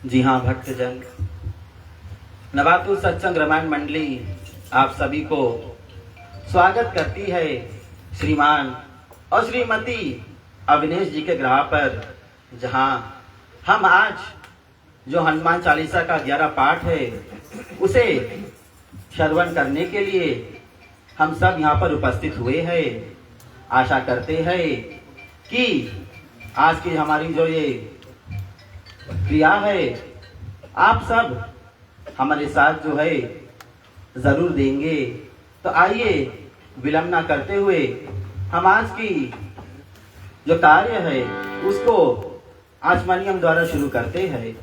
जी हाँ भक्तजन, नवातु सत्संग रामायण मंडली आप सभी को स्वागत करती है श्रीमान और श्रीमती अविनेश जी के ग्रह पर, जहाँ हम आज जो हनुमान चालीसा का 11 पाठ है उसे श्रवण करने के लिए हम सब यहाँ पर उपस्थित हुए हैं। आशा करते हैं कि आज की हमारी जो ये क्रिया है आप सब हमारे साथ जो है जरूर देंगे। तो आइए विलंब न करते हुए हम आज की जो कार्य है उसको आचमनियम द्वारा शुरू करते हैं।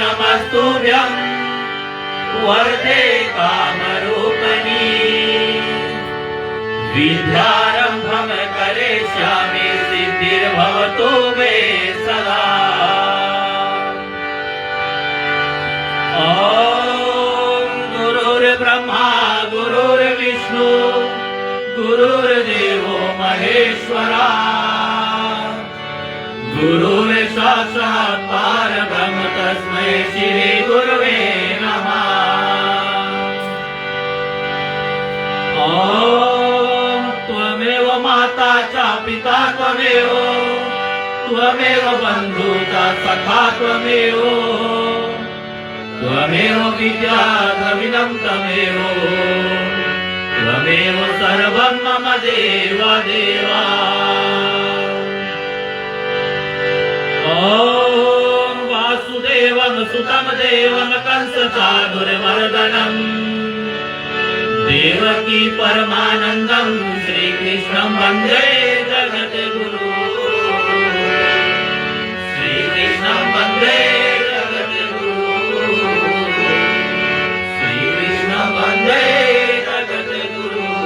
नमस्तुभ्यं वरदे कामरूपिणी विद्यारंभं करिष्यामि सिद्धिर्भवतु मे सदा। ॐ गुरुर्ब्रह्मा गुरुर्विष्णु गुरुर्देवो महेश्वरा गुरुर्साक्षात् परब्रह्म तस्मै श्री गुरवे नमः। ॐ त्वमेव माता च पिता त्वमेव त्वमेव बन्धु च सखा त्वमेव त्वमेव विद्या द्रविणं त्वमेव त्वमेव सर्वं मम देव देवा। ॐ वासुदेवं सुतं देवं कंसचाणूरमर्दनं देवकी परमानन्दं श्रीकृष्णं वन्दे जगद्गुरुं श्रीकृष्णं वन्दे जगद्गुरुं श्रीकृष्णं वन्दे जगद्गुरुं।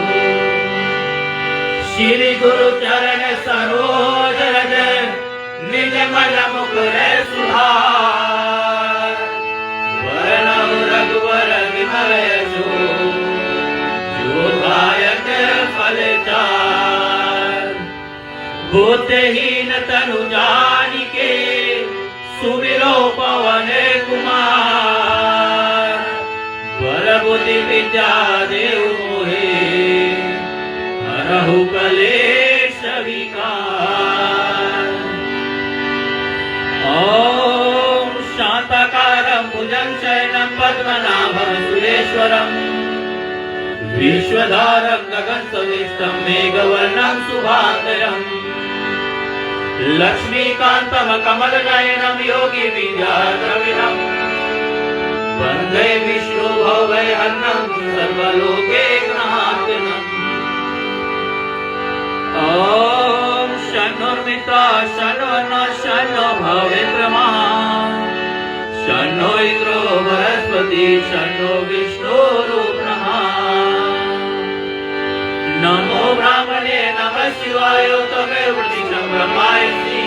श्री गुरु चरण सरोज मन मुकुर सुधार वरनौ रघुवर विमल यशो जो गायक फल चार बुद्धिहीन तनु जानिके सुमिरो पवन कुमार बल बुद्धि विद्या देव मोहे हरहु कलेश विकार ओम शांताकारं भुजगशयनं पद्मनाभं सुरेश्वरं विश्वधारं गगनसदृशं मेघवर्णं शुभांतरं लक्ष्मीकान्तं कमलनयनं योगी विद्याद्रविणं वन्दे विष्णु भवभयहरणं सर्वलोकैकनाथनं ॐ शन्नुर्मित्रा शन्नो शन्नो भवेन्द्रमा शन्नो इन्द्रो बृहस्पति शन्नो विष्णुरुक्रमः नमो ब्राह्मणे नमः शिवाय तमेव वृत्तिशं ब्रह्मायसि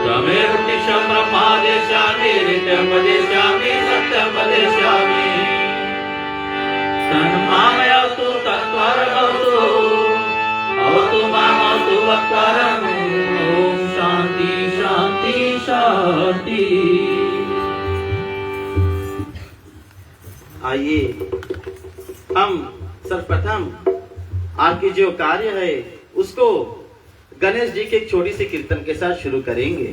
तमेव वृत्तिशं ब्रह्मा देशामि नित्यं वदिष्यामि सत्यं वदिष्यामि तन्मामयस्तु तत्त्वरभवतु अवतु मामस्तु वक्तारम् ॐ शान्ति शान्ति शान्ति। आइए हम सर्वप्रथम आपकी जो कार्य है उसको गणेश जी के एक छोटी सी कीर्तन के साथ शुरू करेंगे।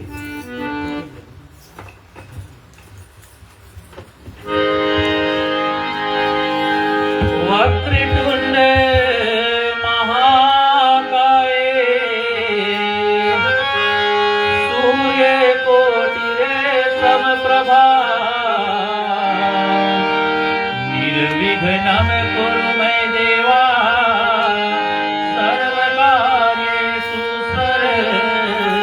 वक्रतुंड महाकाय सूर्यकोटि समप्रभा निर्विघ्नं कुरु मे देवा सर्वकार्येषु सर्वदा।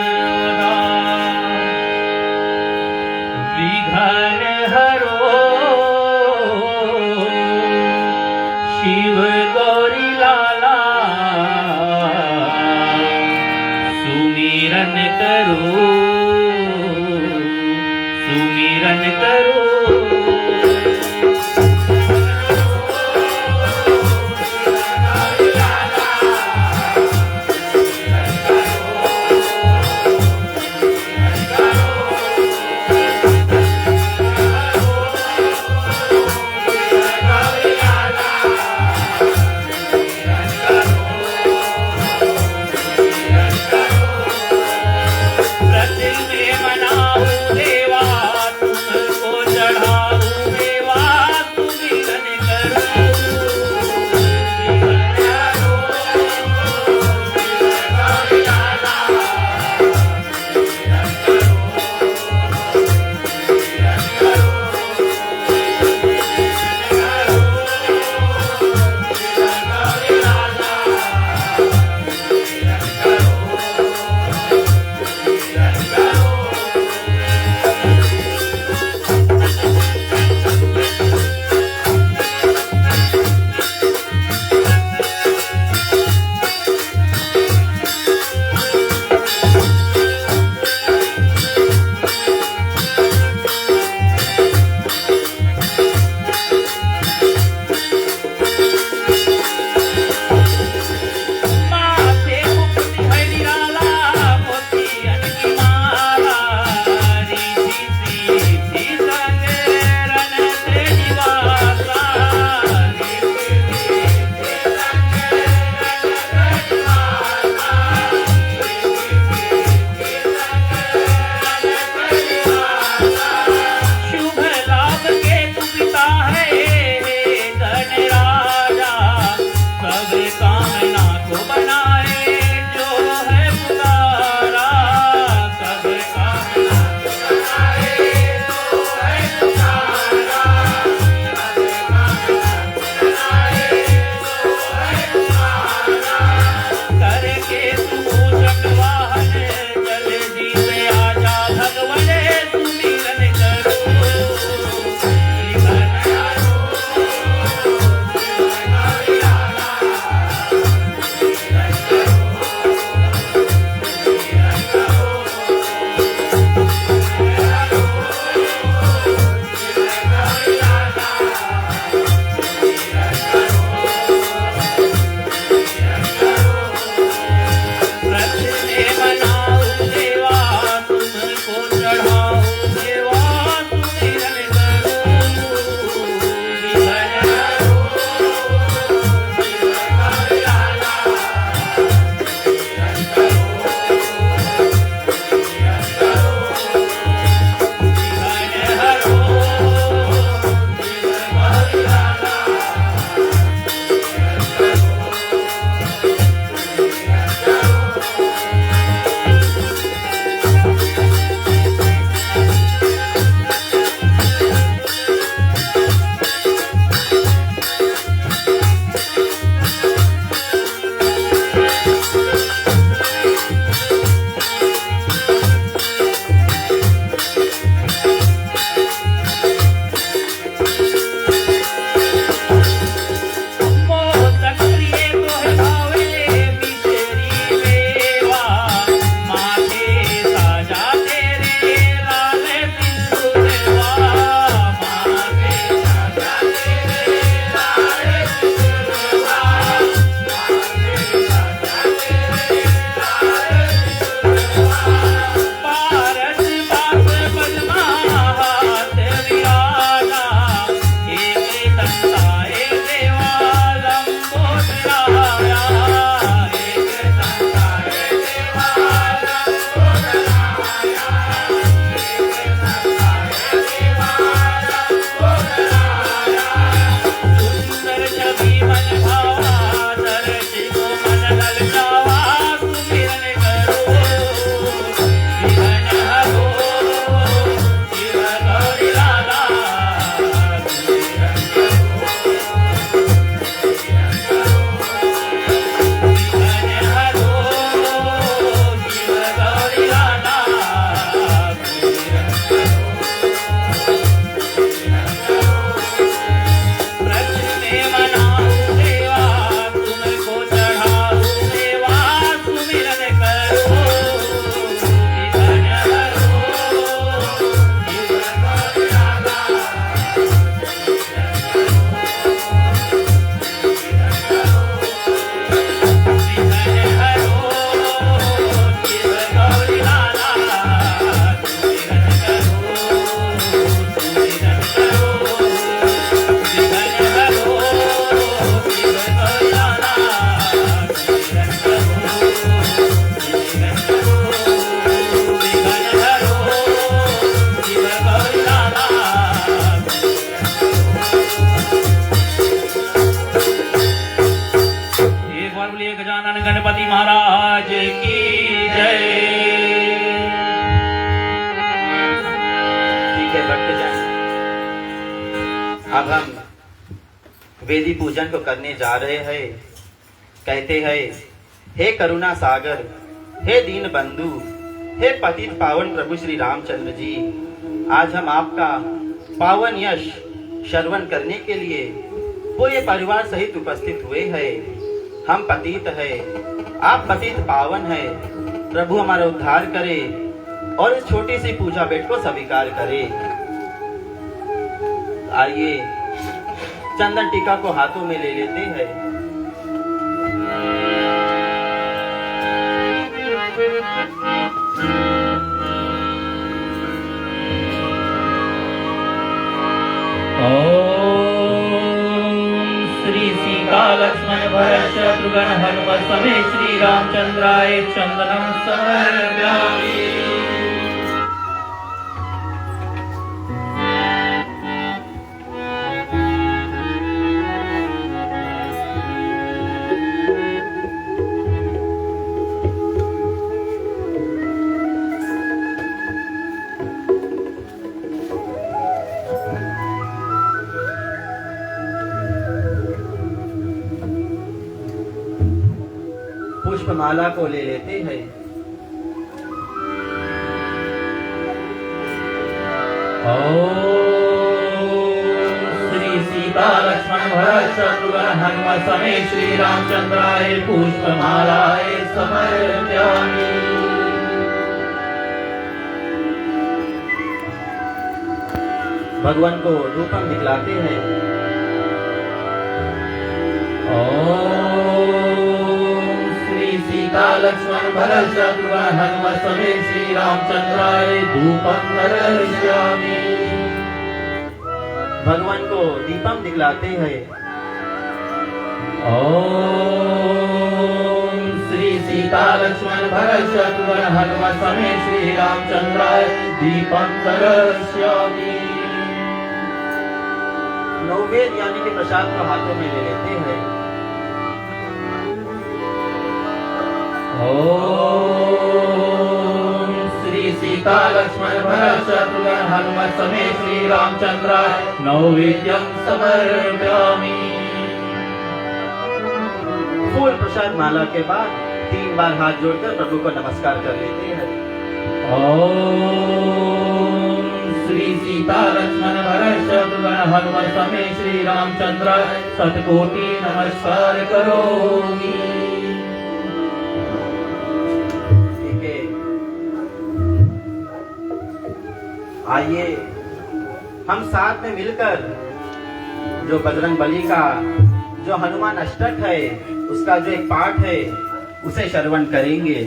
गणपति महाराज की जय। ठीक है भक्तजन, अब हम वेदी पूजन को करने जा रहे हैं। कहते हैं, हे करुणा सागर, हे दीन बंधु, हे पतित पावन प्रभु श्री रामचंद्र जी, आज हम आपका पावन यश श्रवण करने के लिए पूरे परिवार सहित उपस्थित हुए हैं। हम पतित हैं, आप पतित पावन हैं। प्रभु हमारा उद्धार करे और इस छोटी सी पूजा भेंट को स्वीकार करे। आइए चंदन टीका को हाथों में ले लेते हैं। श्री सीता लक्ष्मण भरत शत्रुघ्न हनुमत समेत श्री रामचंद्राय चंदनम समर्पयामि। पुष्पमाला को ले लेते हैं। श्री सीता लक्ष्मण भरत शत्रुघ्न हनुमत समेत श्री रामचंद्राय पुष्पमालाय समर्पयामि। भगवान को धूपम दिखलाते हैं। सीता लक्ष्मण भरत शत्रुघ्न हनुमत समेत श्री रामचंद्राय धूपं दर्शयामि। भगवान को दीपम दिखलाते हैं। श्री सीता लक्ष्मण भरत शत्रुघ्न हनुमत समेत श्री रामचंद्राय दीपं दर्शयामि। नैवेद्य यानी कि प्रसाद को हाथों में ले लेते हैं। श्री सीता लक्ष्मण भरत शत्रुघ्न हनुमत समेत श्री रामचंद्राय नैवेद्यं समर्पयामि। फूल प्रसाद माला के बाद 3 बार हाथ जोड़कर प्रभु को नमस्कार कर लेते हैं। श्री सीता लक्ष्मण भरत शत्रुघ्न हनुमत समेत श्री रामचंद्राय शतकोटि नमस्कार करोमि। आइए हम साथ में मिलकर जो बजरंग बली का जो हनुमान अष्टक है उसका जो एक पाठ है उसे श्रवण करेंगे।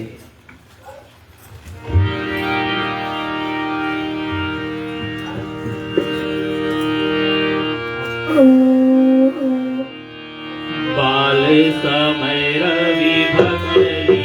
बाल समय रवि भगली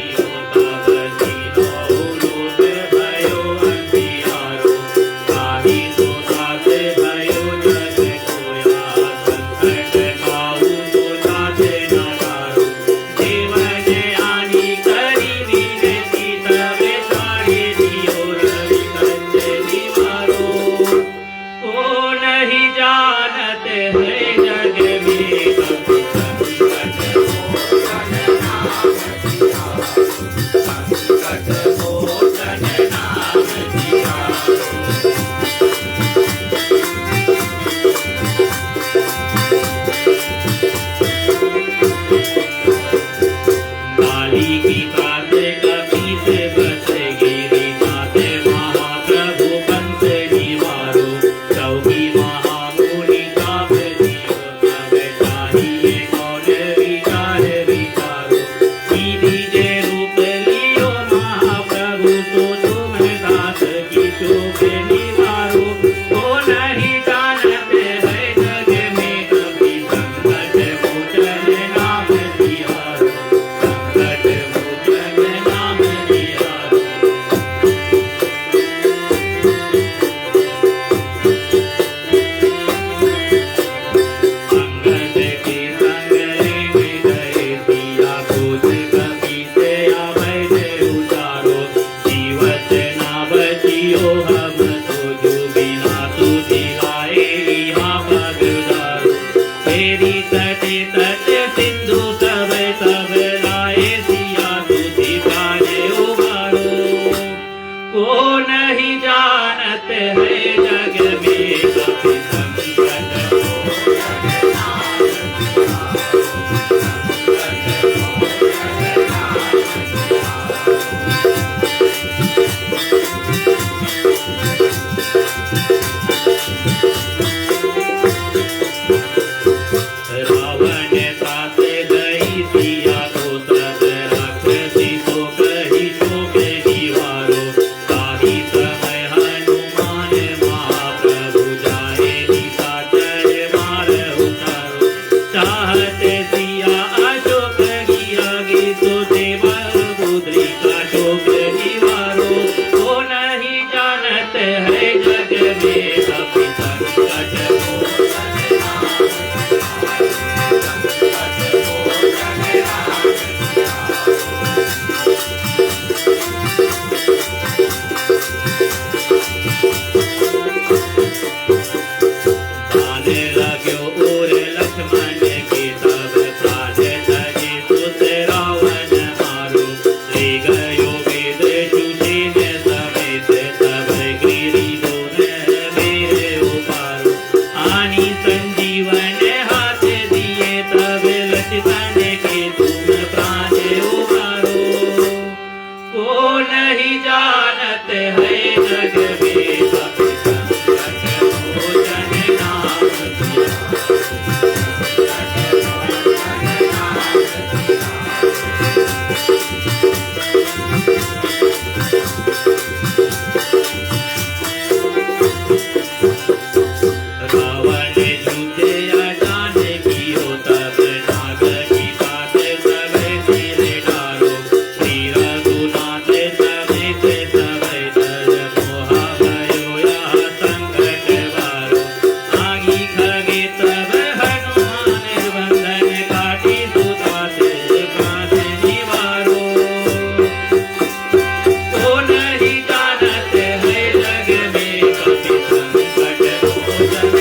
जानत है जग में सब संकट मोचन नाम रावण झूठे अजान कियो तब नाग की बात सब सिर डालो श्री रघुनाथ समेत सब दर मोहा भयो यह संकट वारो आगी खगे तब हनुमान बंधन काटी सुदास प्राण निवारो तो नहीं जानत है जग में कभी संकट मोचन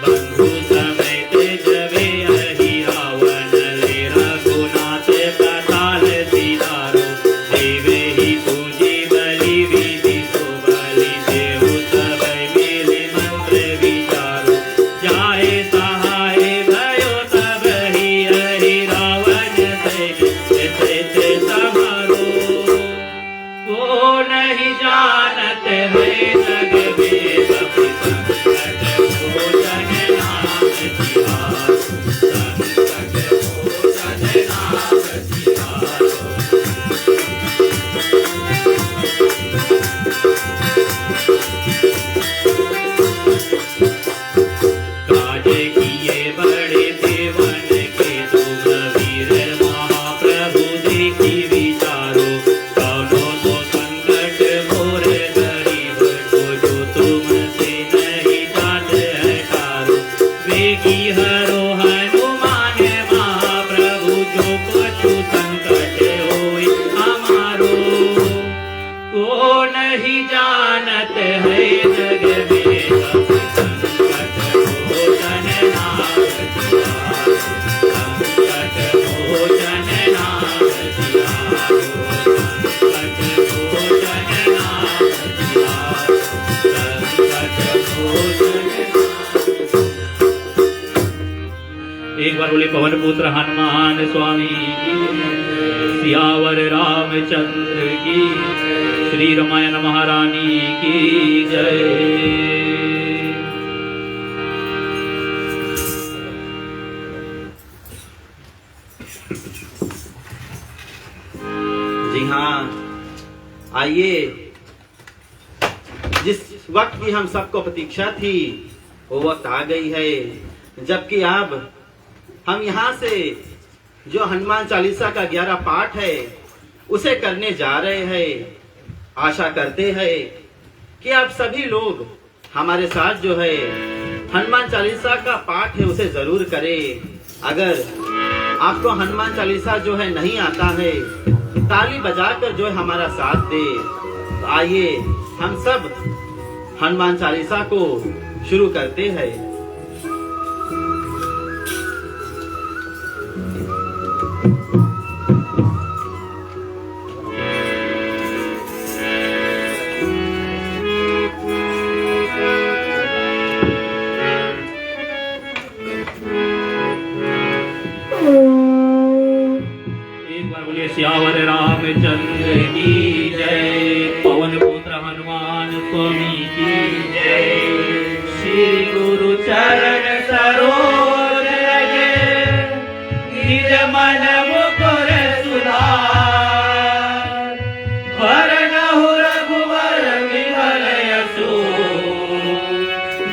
बंधु समेत जबे अहि रावण ले रघुनाथ पाताल सिधारो देवे ही पूजी बलि विधि सो बलि देहु सब मिले मंत्र विचारो जाए सहाय भयो तब ही अहि रावण से समारो को नहीं जानत है जग में सब संकट मोचन नाम तिहारो संकट मोचन नाम तिहारो काजे किए बड़े देवन के तुम वीर महाप्रभु देखी विचारो कौनो तो संकट मोर गरीब को जो तुमसे नहीं जात है तारो वेगी हरो हनुमान महाप्रभु जो कछु संकट होई हमारो को नहीं जानत है जग में सब संकट मोचन नाम तिहारो संकट मोचन नाम तिहारो संकट मोचन नाम तिहारो संकट मोचन एक बार बोले पवन पुत्र हनुमान स्वामी की सियावर रामचंद्र की श्री रामायण महारानी की जय। जी हाँ, आइए, जिस वक्त की हम सबको प्रतीक्षा थी वो वक्त आ गई है, जबकि अब हम यहाँ से जो हनुमान चालीसा का 11 पाठ है उसे करने जा रहे हैं। आशा करते हैं कि आप सभी लोग हमारे साथ जो है हनुमान चालीसा का पाठ है उसे जरूर करें। अगर आपको हनुमान चालीसा जो है नहीं आता है, ताली बजाकर जो है हमारा साथ दे। तो आइए हम सब हनुमान चालीसा को शुरू करते हैं। सियावर रामचंद्र की जय। पवन पुत्र हनुमान स्वामी की जय। श्री गुरु चरण सरोज रजे, निज मन मुकुर सुधार। वरनहु रघुवर विमल यशो,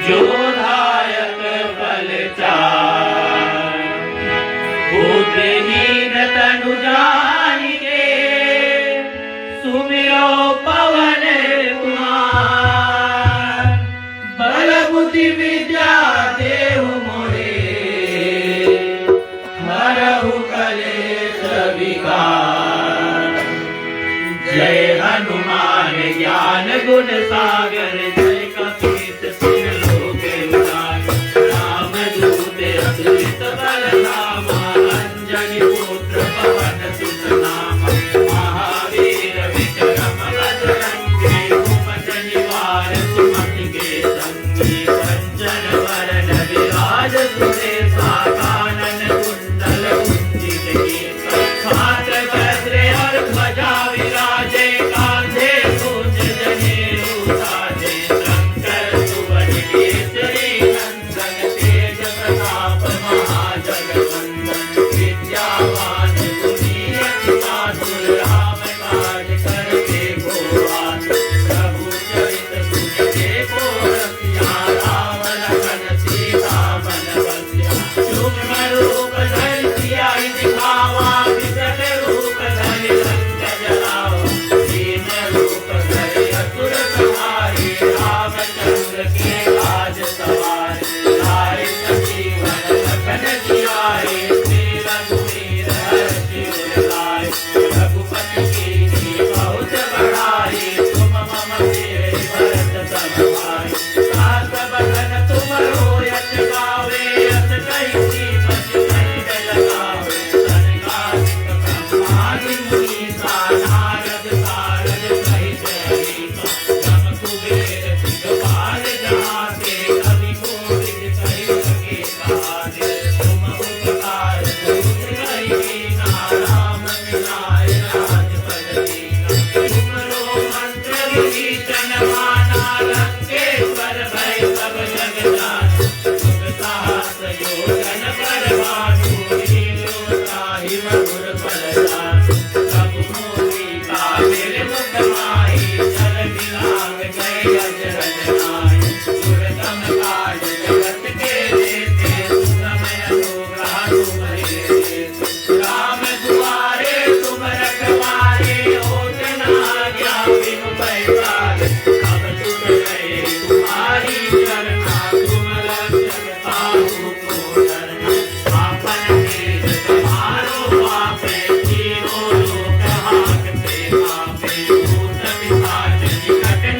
जो दायक फल चार। बुद्धिहीन तनु जानिके, सुमिरो पवन कुमार। बल बुद्धि विद्या देहु मोहे, हरहु कलेश विकार। जय हनुमान ज्ञान गुण सागर, जय कपीस सिंह लोक उजागर। रामदूत अतुलित बल धामा, अंजनी पुत्र पवन सुत नामा। महावीर विक्रम बजरंगी, सुमति निवार दिलांग गए अजरज नाय दुर्गम काज जगत के देते सुगमय अनुग्रह तुम्हारे राम दुआरे तुम रखवारे होत ना आज्ञा बिनु पैसार अब तुम गए तुम्हारी चरना तुम रक्षक ताहु को डरना आपन तेज तुम्हारो आपे तीनों लोक हाकते आपे भूत पिशाच निकट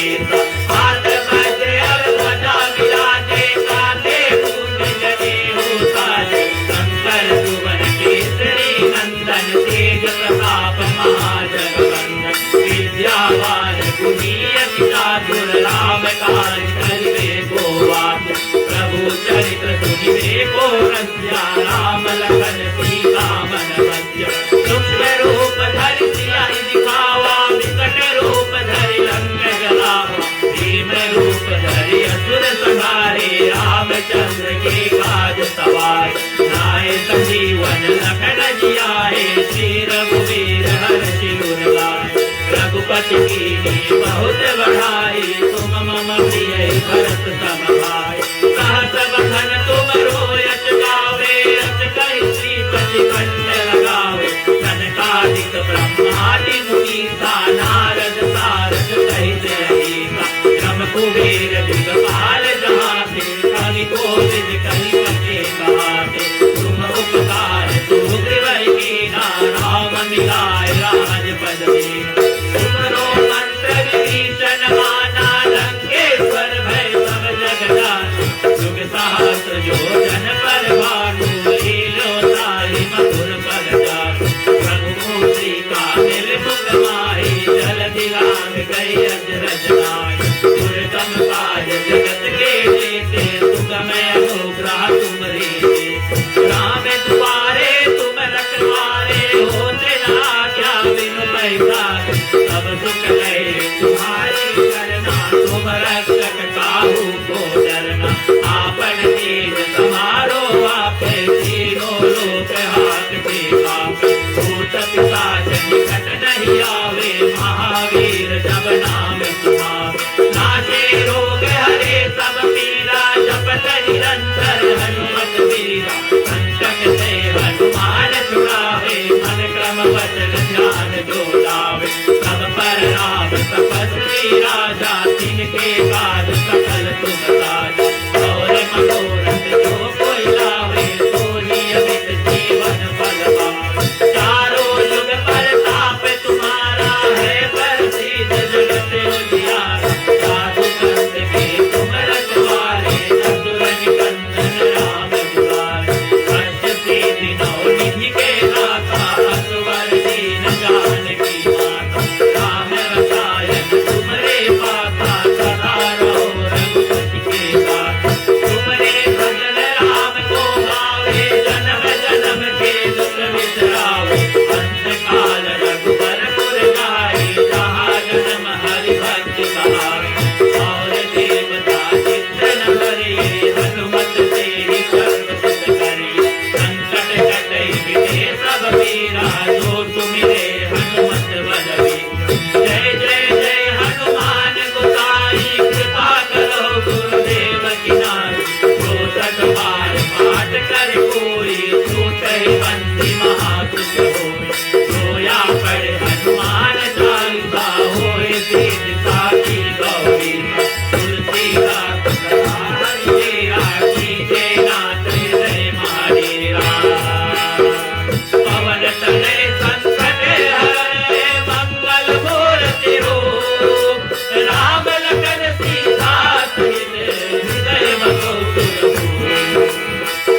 केसा हाथ वज्र और ध्वजा विराजे कांधे मूंज जनेऊ साजे शंकर सुवन केसरी नंदन तेज प्रताप महाजगवंदन विद्यावान गुणी अति चातुर राम काज करिबे को वातु प्रभु चरित्र सुनिबे को रसिया राम लखन सीता मन बसिया सूक्ष्म रूप धरि सियाहि दिखावा विकट रूप धरि लंक जलावा भीम रूप धरि असुर संहारे रामचंद्र के काज सवार नाय संजीवन लखन जियाए श्री रघुवीर हर्षि उर लाए रघुपति कीन्ही बहुत बढ़ाई तुम मम प्रिय भरत सम भाई सहस बदन तुम रोयच गावे अस कहि श्रीपति कंठ लगावे सनकादिक ब्रह्मादि मुनीसा नारद सारद सहित अहिसा ब्रह्म कुबेर दिगपाल जहाते कवि कोविद कहि बचे कहाते तुम उपकार सुग्रीव कीना राम मिलाय राजपद दीना तुमरो मंत्र विभीषण माना लंकेश्वर भय सब जग जाना जुग सहस्र योजन पर भानु लीलो ताहि मधुर पद जानु रघुमूर्ति कामिल मुख माहि जलधि लांघ गई अजरज नाहि दुर्गम काज जगत के जेते सुगम अनुग्रह तुमरे राम दुआरे तुम रखवारे होते ना क्या बिनु पैसारे सब सुख लय तुम्हारी करना तुम रक्षक काहू को डरना आपन तेज समारो आपे तीनों लोक हाथ पे कापे भूत पिशाच निकट नहीं आवे महावीर जब नाम सुनावे नाशे रोग हरे सब पीरा जपत निरंतर हनुमत वीरा संकट से हनुमान छुड़ावे मन क्रम वचन ध्यान जो लावे सब पर राम तपस्वी राजा तिनके काज सकल तुम साजा और मनोरथ जो कोई लावे सोई अमित जीवन फल पावे चारों युग प्रताप तुम्हारा है प्रसिद्ध जगत उजियारा साधु संत के तुम रखवारे असुर निकंदन राम दुलारे कष्ट सिद्धि नवनिधि के दाता असवर दीन जानकी माता राम रसायन तुमरे पासा सदा रहो रघुपति के साथ तुमरे भजन राम को गावे जन्म जन्म के दुख बिसरावे अंत काल रघुबर पुर जाए जहाँ जन्म हरि भक्त कहावे और देवता चित्त न हरिये हनुमत से ही सर्व सुख करिये संकट कटै मिटे सब पीरा जो तुमिरे हनुमत बलवीरा जय जय जय हनुमान गोसाई कृपा करो गुरुदेव की नाई रोसठ बार पाठ कर कोई छूटै बंसी महादुख होई रोया पड़े हनुमान चालीसा होए सिद्ध साखी गौरी तुलसीदास सदा हरिरा कीजे नाथ हृदय मारेरा पवन तनय संकट हरे मंगल मूर्ति रूप राम लखन सीता सहित हृदय मधुर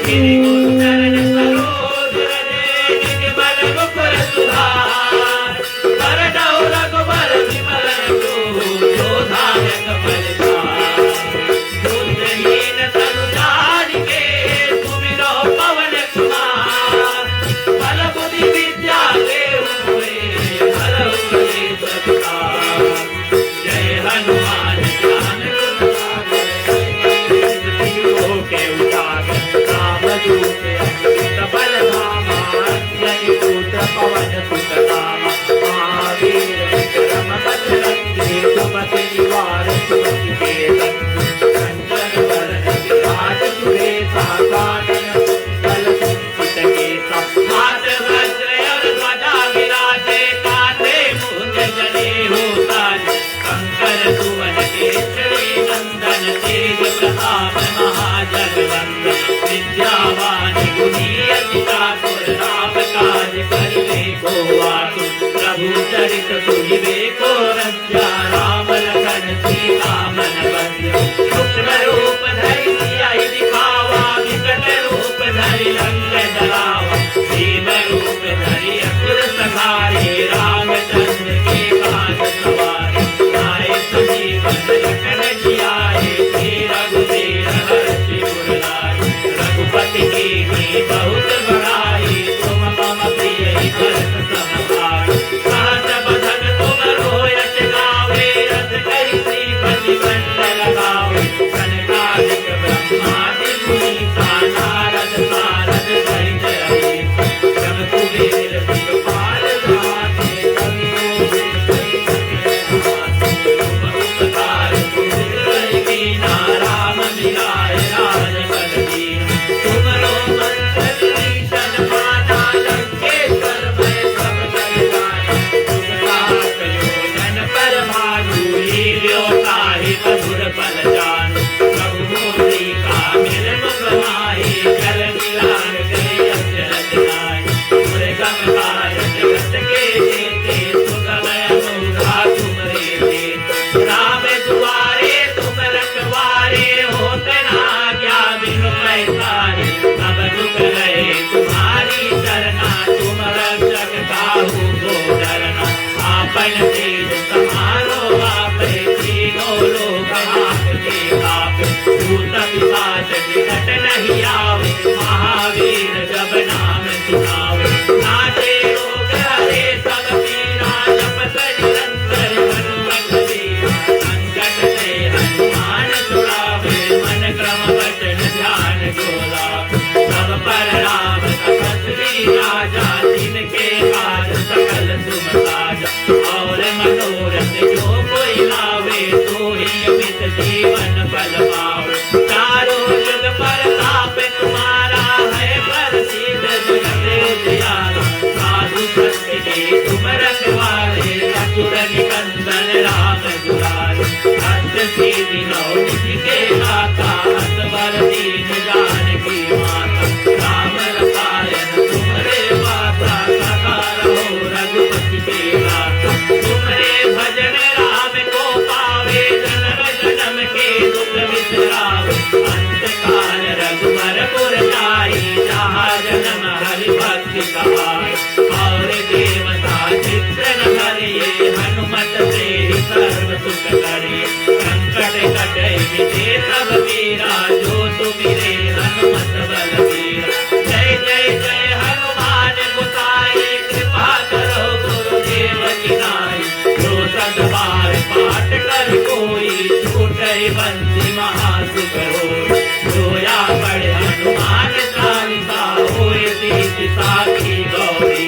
गिरि गोचरण सरोज रजे निर्मल मुकुर सुधार वरदौ रघुबर विमल जो दायक बलधार बुद्धहीन तनु जानिके सुमिरो पवन कुमार बल बुद्धि विद्या देहु मोहे हरहु कलेश विकार जय हनुमान ज्ञान गुण सागर के उजागर रामदूत अच्युत बलधामा जय पुत्र पवन सुत नामा महावीर विक्रम बजरंगी सुमति निवार सुमति के कंचन वरण विराज सुरेशा कानन कुंडल कुंचित केसा हाथ वज्र और ध्वजा विराजे कांधे मूंज जनेऊ साजे शंकर सुवन केसरी नंदन तेज प्रताप महाजगवंदन विद्यावान गुणी अति चातुर राम काज करिबे को आतुर प्रभु चरित्र सुनिबे को रसिया राम लखन लखन सीता मन बसिया सूक्ष्म रूप धरि सियाहि दिखावा विकट रूप धरि लंक जलावा भीम रूप धरि असुर संहारे रामचंद्र के काज सवारे आए संजीवन लखन जियाए श्री रघुवीर हर्षि उर लाए रघुपति कीन्ही बहुत बड़ाई तुम मम प्रिय भरत सम भाई सहस बदन तुम रोयस गावे रस करि श्रीपति कंठ लगावे सनकादिक ब्रह्मादि मुनीसा नारद सारद सहित रहीसा जम कुबेर दिखपाल गाते कवि तुम उपकार सुर कीना राम मिलाए राजपद दीना तुमरो मंत्र विभीषण माना लंकेश्वर भय सब जग जाना तुम सात योजन पर भानु लील्यो साहिब सुर बल जानु प्रभु मोरी का मिल मुख माही जल मिलान गए अचरज नाई तुमरे गंगार जगत के जेते सुगम अनुगा तुमरे जेते राम दुआरे तुम रखवारे होते ना क्या बिनु पैसारे अब दुख गए तुम्हारी शरणा तुम रक्षक काहू को डरना आपन तेज समारो आपे तीनों लोक आपके कापे भूत पिशाच निकट नहीं आवे महावीर जब नाम सुनावे नाचे रोग हरे सब पीरा जपत निरंतर हनुमत वीरा संकट से हनुमान छुड़ावे मन क्रम वचन ध्यान जो लावे सब पर राम तपस्वी राजा जिनके काज सकल तुम साजा और मनोरथ जो कोई लावे तो ही अमित जीवन फल पावे चारों युग प्रताप तुम्हारा है प्रसिद्ध जगत उजियारा साधु संत के तुम रखवारे असुर निकंदन राम दुलारे हस्त सिद्धि नौ निधि के दाता असबर दीन जानकी माता राम रसायन तुमरे माता सखा रहो रघुपति के दाता तुमरे भजन राम को पावे जन्म जन्म के दुख विसरावे अंत काल रघुवर पुर जाई जहाँ जन्म हरि भक्ति कहाई और देवता चित्तन हरिये हनुमत से ही सर्व सुख करे संकट कटे विजय सब वीरा जो तुमिरे हनुमत बलवीरा जय जय जय हनुमान गोसाई कृपा करो गुरुदेव की नाई जो सदबार पाठ कर कोई छूटे बंसी महासुख होई रोया पड़े हनुमान चालीसा होए तीस साखी गौरी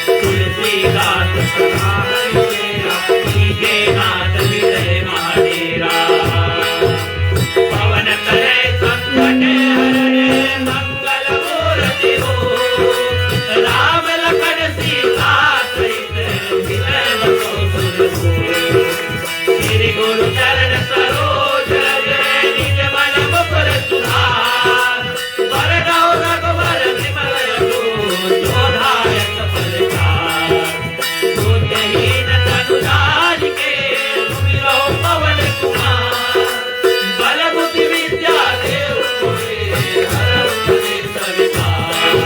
तुलसीदास सदा हरि तेरा कीजे नाथ हृदय महाडेरा पवन करे संकट हरे मंगल मूर्ति हो राम लखन सीता सहित हृदय बसो सुर हो श्री गुरु चरण सरोज रज निज मन मुकुर सुधार वरदौ रघुवर विमल यशो जोधायक फलचार बुद्धिहीन तनुजाज के तुमिरो पवन कुमार बल बुद्धि विद्या देव कोई हरहु कलेश विकार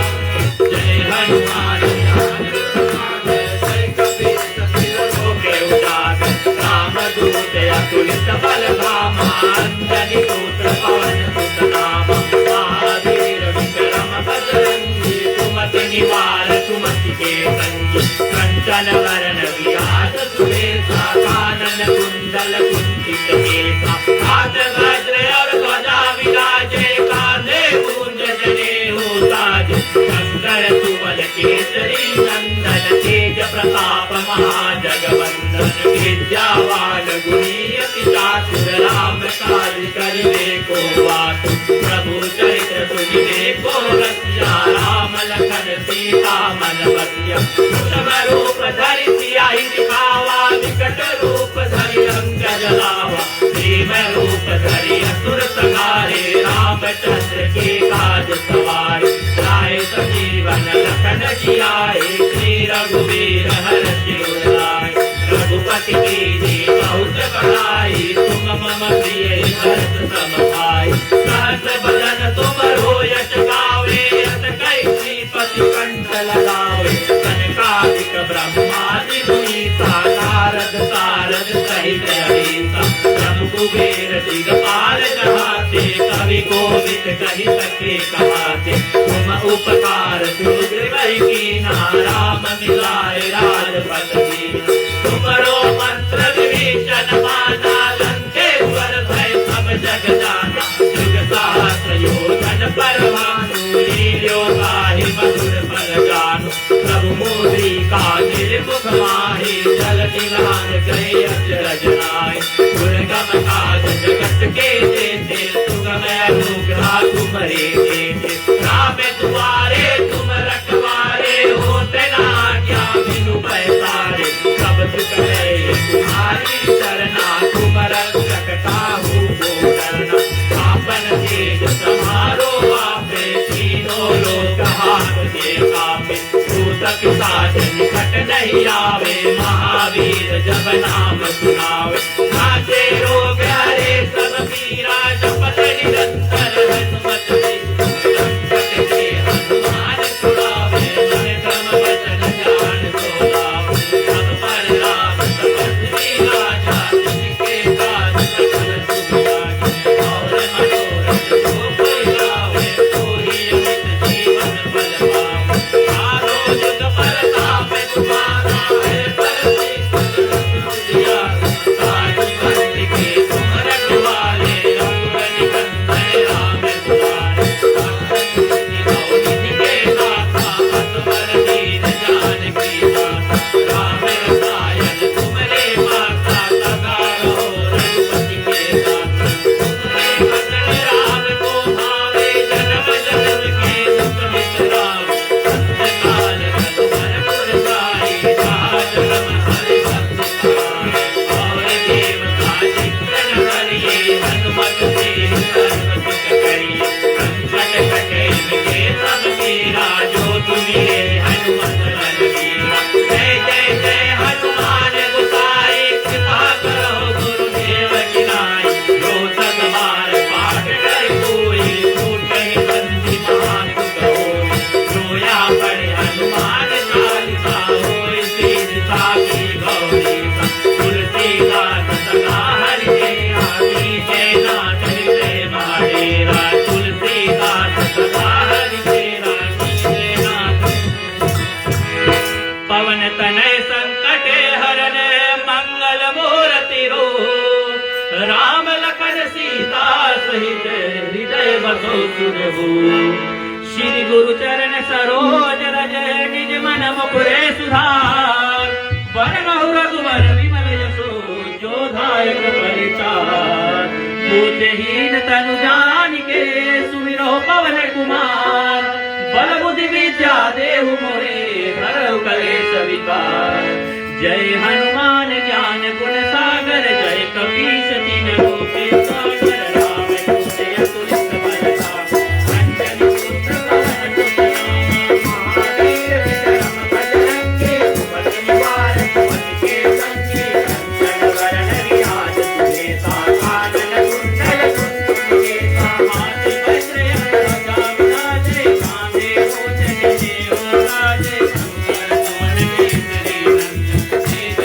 जय हनुमान ज्ञान प्रदान जय कपीश तिमिर लोके उजागर रामदूत अतुलित बल धामा अंजनी पुत्र पवन सुत नामा महावीर विक्रम बजरंगी सुमति निवार सुमति के संगी कंचन वरण विराज सुरेशा कानन कुंडल कुंचित केसा हाथ वज्र और ध्वजा विराजे कांधे मूंज जनेऊ ताज शंकर सुवन केसरी नंदन तेज प्रताप महाजगवंदन विद्यावान गुणी अति चातुर राम काज करिवे को वात प्रभु चरित्र सुनिवे को रसिया राम लखन सीता मन बसिया सूक्ष्म रूप धरि सियाहि दिखावा विकट रूप धरि लंक जलावा भीम रूप धरि असुर संहारे रामचंद्र के काज सवारे लाए संजीवन लखन जियाए श्री रघुवीर हर्षि उर लाए रघुपति कीन्ही बहुत बड़ाई सम भाई। सहस बदन तुम रो यश गावे, अत कई श्रीपति कंठ लगावे। सनकादिक ब्रह्मादि मुनीसा, नारद सारद सहित अहिसा। ब्रह्म कुबेर दिगपाल जहाते, कवि कोविद कहि सके कहाते। तुम उपकार सुग्रीव कीना, राम मिलाए राजपद दीना। तुमरो मंत्र विभीषण माना, लंकेश्वर भय सब जग जाना। जुग सहस्र योजन परमाणु, लील्यो ताहि मधुर फल जानू। प्रभु मुद्रिका निर्मुख माहि, जल निधान गए अचरज नाहि। दुर्गम काज जगत के जेते, सुगम अनुग्रह तुम्हारे तेते। राम दुआरे तुम रखवारे, होते न आज्ञा बिनु पैसारे। सब सुख है तुम्हारी सरना, तुम रक्षक काहू को डरना। आपन तेज समारो आपे, तीनों लोक हाथ से कापे। भूत पिशाच निकट नहीं आवे, महावीर जब नाम सुनावे। नाचे रोग हरे सब पीरा, जपत निरंतर हनुमत बीरा। संकट ते हनुमान छुड़ावे, मन क्रम वचन ध्यान जो लावे। सब पर राम तपस्वी राजा, जिनके काज सकल तुम लागे। और मनोरथ जो कोई लावे, सोई अमित जीवन फल पावे। चारों जुग परताप तुम्हारा है, परसी सतत उजियारा। साधु संत के तुम रखवाले, रघुवर निकंदन राम दुलारे। भक्त निभाओ निधि के दाता, असवर दीन जानकी माता। राम रसायन तुमरे माता, सदा रहो रघुपति के दाता। तुमरे भजन राम को भावे, जन्म जन्म के दुख बिसरावे। अंतकाल रघुवर पुर जाई, जहाँ जन्म हरि भक्त कहाई। और देवता चित्तन धरिये, हनुमत से सर्व सुख करिये। संकट कटे मिटे सब पीरा, जो तुमिरे हनुमत बलबीरा। जय जय जय हनुमान गोसाई, कृपा करो गुरुदेव की नाई। जो सतबार पाठ कर कोई, छूटहि बंदी महासुख होई। रोया पड़े हनुमान चालीसा, होय सीता की गौरीसा। तुलसीदास सदा हरिदेवा, मीठे नाथ हृदय महाडेरा। तुलसीदास सदा हरिदेवा, मीठे नाथ। पवन तनय संकट हरन, मंगल मूर्ति रूप। राम लखन सीता सहित, हृदय बसो सुरभूप। श्री गुरु चरण सरोज रज, निज मन मुकुरे सुधार। वरनहु रघुवर विमल यशो, जो दायक परिचार। बुद्धिहीन तनु जानिके, सुमिरो पवन कुमार। बल बुद्धि विद्या देहु मोरे, हरहु कलेश विकार। जय हनुमान ज्ञान गुण सागर, जय कपीस तिन लोके सागर। राम दूते अतुलित बल धामा, अंजनी पुत्र पवन सुत नामा। महावीर विक्रम बजरंगी, सुमति निवारक पवन के संगी। कंचन वरण विराज सुबेसा, कानन कुंडल कुंकुम केसा। हाथ वज्र ध्वजा विराजे, कांधे मूंज जनेऊ राजे। शंकर सुवन केसरी नंदन, तेज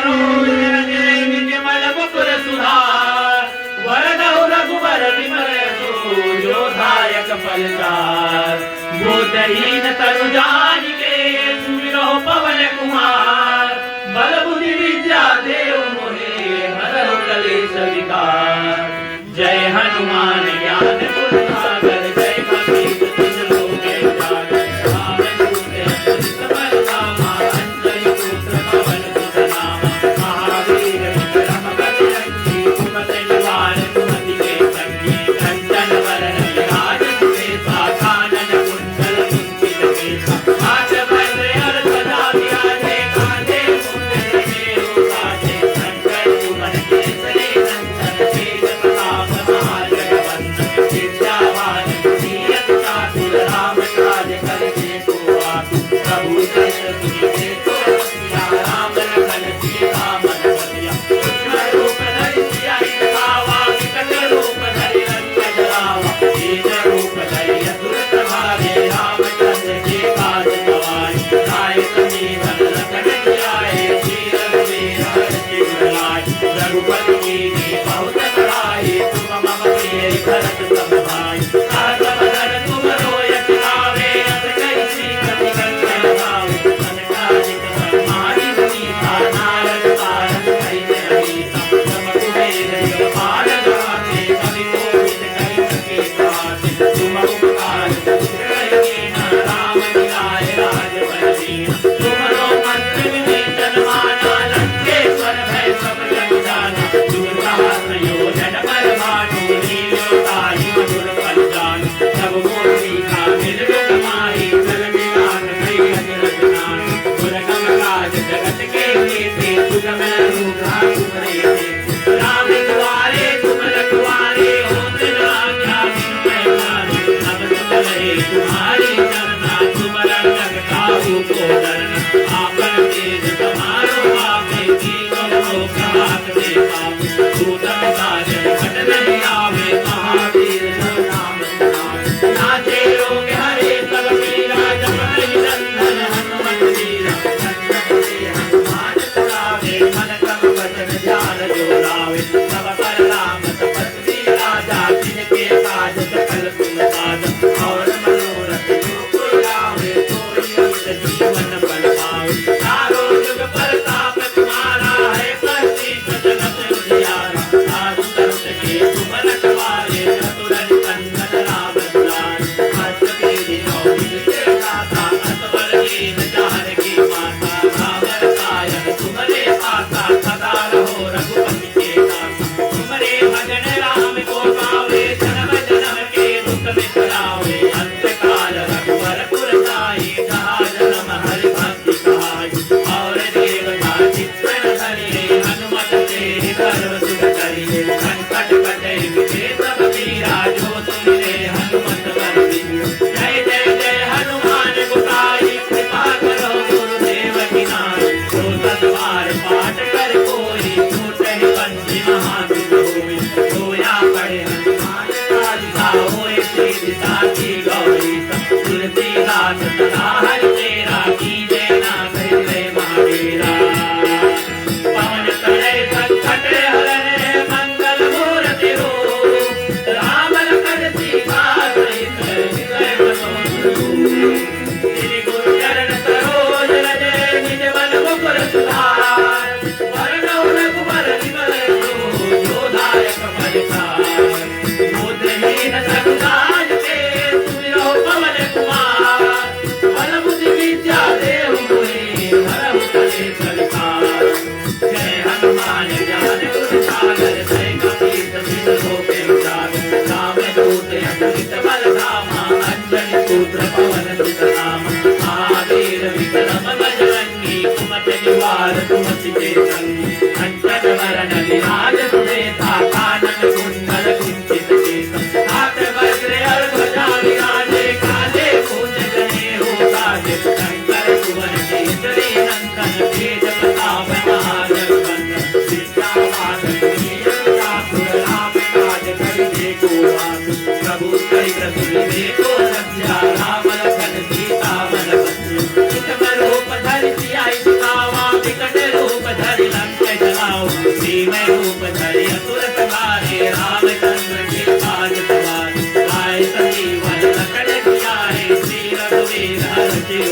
सरोज रंगे निजमल मुकुर सुधार वरदहु रघुबर विमल यशो जोधायक फलचार बोधहीन तनु जानिके सुमिरो पवन कुमार बल बुद्धि विद्या देव मोहे हरहु कलेश विकार जय हनुमान ज्ञान गुण सागर जय कपीस तिस लोके उजागर रावण दूत अंतरिक्ष बल धामा अंजनी पुत्र पवन सुत नामा महावीर विक्रम बजरंगी कुमति निवार कुमति के संगी कंचन वरण विराज सुबेसा कानन कुंडल कुंचित केसा हाथ वज्र और सदा विराजे कांधे मुंड मेरु साजे शंकर सुमन केसरी नंदन तेज प्रताप महाजगवंदन विद्यावान गुणीयत चातुर राम काज करके को आतु प्रभु चरित्र सुनिए तो रसिया राम लखन सीता मन बलिया सूक्ष्म रूप धरि सियाहि दिखावा विकट रूप धरि रंग जरावा तेज रूप धरि असुर संहारे रामचंद्र के काज सवारे लाए समीधन लखन जियाए श्री रघुवीर हरषि उर लाए रघुपति कीन्ही बहुत बड़ाई तुम मम प्रिय भरत सम भाई सहस बदन तुम रोय सिखावे अस कैसी कपि कंचन गावे अनकालिक सम्मानि मुनीसा नारद सारथ सहित रहीसा तम कुबेर दिगपाल गाते कवि कोविद कहि सके गाते तुम उपकार सुग्रह राम मिलाए राजपद दीना तुमरो मंत्र विभीषण माना लंकेश्वर भय सब जग जाना दुर्गा संयोजन पर भानु लील्यो ताहि मधुर फल जानु सब मोहि का मिल जुग माहि चल मिलान भई अजरत नाहि दुर्गम काज जगत के हेते सुगम रूप तुम्हारे हेते राम द्वारे तुम रखवारे होत न आज्ञा बिनु पैसारे अब सकल हे तुम्हारी चरना तुम रंजक काहू को डरना आपन तेज समारो आपे तीनों लोक हाथ में पावे भूतम साजन घट नहीं आवे महावीर जब नाम सुनावे नाचे रोग हरे सब पीरा जपत निरंजन हनुमत वीरा संकट से हनुमान छुड़ावे मन क्रम वचन ध्यान जो लावे सब पर राम तपस्वी राजा जिनके काज सकल तुम साजा और मनोरथ जो कोई लावे सोई अमित जीवन फल पावे चारों जुग प्रताप तुम्हारा है प्रसिद्ध जगत उजियारा साधु संत के तुम रखवारे चतुर निकंदन राम दुलारे हस्त तेज नौमिल के दाता असवर दीन जानकी माता रावण कायन तुम्हारे पासा सदा रहो रघुपति के दासा तुम्हारे भजन राम को पावे जन्म जन्म के दुख बिसरावे अंत काल रघुवर पुर जाई जहाँ जन्म हरि भक्ति कहाई और देवता चित्तन धरिए हनुमत से सर्व सुख करिए संकट कटे मिटे सब पीरा जो सुमिरे हनुमत बल बीरा जय जय जय हनुमान गोसाई कृपा करो गुरुदेव की नाई जो सतवार पाठ कर कोई छूटहि बंसी महादुख होई सोया पड़े हनुमान चालीसा होए तेरी साथी गौरी तुलसीदास सदा हरि तेरा कीजे ना कहे महावीरा पवन तनय संकट हरने मंगल मूर्ति रूप राम लखन सीता सहित हृदय मनोहर श्री गुरु चरण सरोज रजे निज मन मुकुर सुधार वरनौ रघुबर विमल यशो जोधायक फलचार बोधहीन तनु जानिके सुमिरो पवन कुमार बल बुद्धि विद्या देव मोहे हरहु कलेश विकार जय हनुमान ज्ञान गुण सागर जय कपीस तिस लोके उजागर राम दूत अंतरिक्ष बल धामा अंजनी पुत्र पवन सुत नामा महावीर विक्रम बजरंगी कुमति निवार कुमति के संगी कंचन वरण विराज सुबेसा कानन कुंडल कुंचित केसा हाथ वज्र और ध्वजा विराजे कांधे मूंज जनेऊ साजे शंकर सुवन केसरी नंदन तेज प्रताप महाजगवंदन विद्यावान गुणीयत चातुर राम काज करके को आतु प्रभु चरित्र सुनिए तो रसिया राम लखन सीता मन बसिया चितम रूप धरि सियाहि दिखावा विकट रूप धरि लंक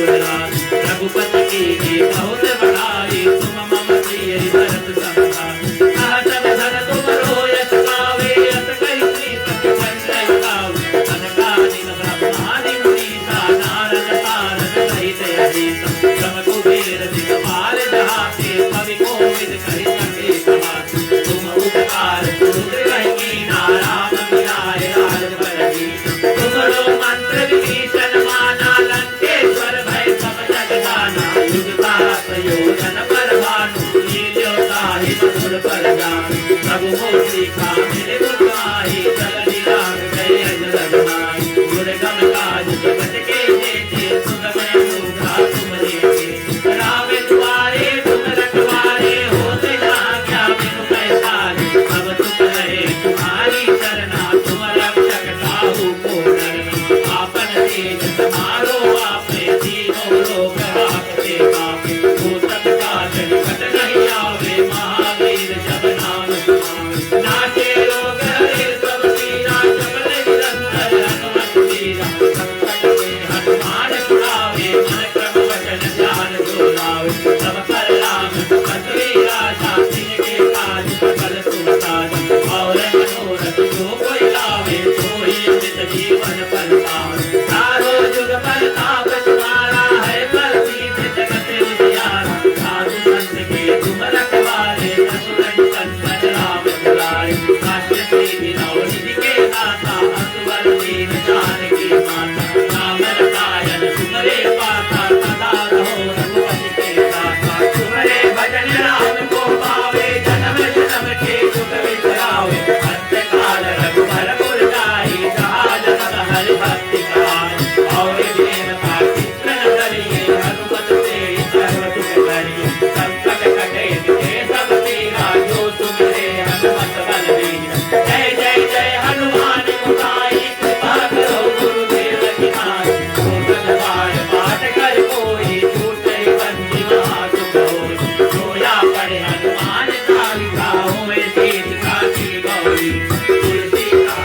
गुणगान रघुपति कीजिए बहुत बड़ाई तुम मम प्रिय भरत समभाई सहस धन तुम रोयस गावे अस कहि श्रीपति चंद्र गावे अनकादिक ब्रह्मादि मुनीसा नारद सारद सहित अजीत श्रम कुबेर दिगपाल जहाते कवि कोविद कहि सके कहात तुम उपकार पुत्र कहि नाराम मिलाए राज बरगी तुम लो मंत्र विभीषण माना लंकेश्वर भय सब जग जाना युग सहस्र योजन पर भानु लील्यो ताहि मधुर पर जान प्रभु मोहि कामिनि गुण गाहि जगति राम जय जगत माहि गुण गम काज जगत के जेते सुगम अनुग्रह तुम देते राम द्वारे तुम रखवारे होते आज्ञा बिनु पैसारे अब तुम रहे तुम्हारी शरणा तुम रक्षक काहू को डरना आपन तेज समारो आपे तीनों लोक आपते कापे हो सब काज निकट नहीं आवे महावीर जब नाम सुनावे नाचे रोग हरे सब पीरा जपन निरंतर हनुमत वीरा संकट से हनुमान छुड़ावे मन क्रम वचन ध्यान जो लावे सब पर राम तपस्वी राजा तिनके काज सकल सुख साजा और मनोरथ जो कोई लावे सोई नित जीवन फल पावे तारो जुग परताप तुम्हारा है प्रसिद्ध जगत उजियारा साधु संत के तुम रखवारे असुर संत राम दुलारे काष्ठ से बिनाओ निधि के दाता असुर दीन जानकी माता राम रसायन तुम्हारे पासा सदा रहो रघुपति के दाता तुम्हारे भजन राम को पावे जन्म जन्म के दुख बिसरावे अंत काल रघुबर पुर जाई जहाँ जन्म हरि भक्ति कहाई और देवता चित्त न करिए हनुमत से सर्व सुख करिए संकट कटे मिटे सब पीरा जो सुमिरे हनुमत बल वीरा जय जय जय हनुमान गोसाई कृपा करो गुरुदेव की नाई भूतल बाण पाठ कर कोई छूटे बंदी महासुख होई सोया पड़े हनुमान चालीसा होए सीत काटी गौरी तुलसी का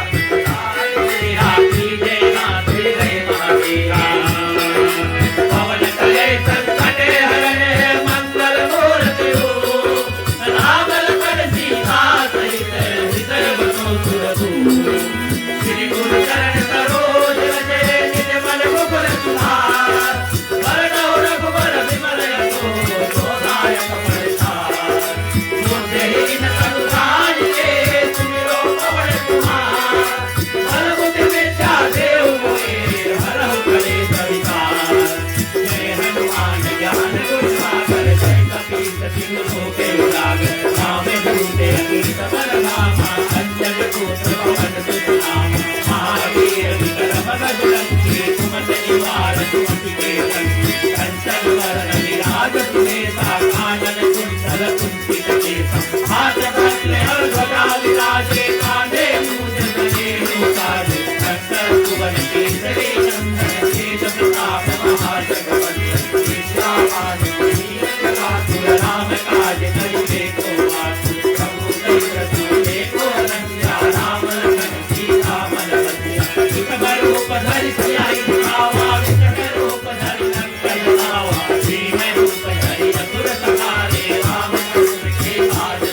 तेरा कीजे नाथ गए महावीरा पवन कले संकट हरने मंगल मूर्ति राम लखन सीता सहित हृदय बसो सुरभूप श्री गुरु चरण सरोज रजे निज मन मुकुर सुधार वरणो रघुबर विमल यशो जोदायक फलचार मुझे हीन तनु राज के सुमिरो पवन कुमार बल बुद्धि विद्या देव मोहे हरहु कलेश विकार जय हनुमान ज्ञान गुण सागर जय कपीस तिहु लोके उजागर राम दूते अतुलित बल धामा अंजन पुत्र पवन सुत नामा महावीर विक्रम बजरंगी सुमति निवार सुमति के संगी कंचन वरण विराज सुबेसा कानन कुंडल कुंचित केसा हाथ पद्म और ध्वजा विराजे कांधे मूंज बने साजे शंकर सुवन केसरी नंदन तेज प्रताप महाजगवंदन विश्वामान वीर राम काज करिबे को आतुर प्रभु कहि रघुपति को रंजा राम लखन सीता मन बंधिया सुख रूप धरि सियाहि दिखावा विकट रूप धरि लंका जलावा भीम रूप धरि असुर संहारे राम दूत के काज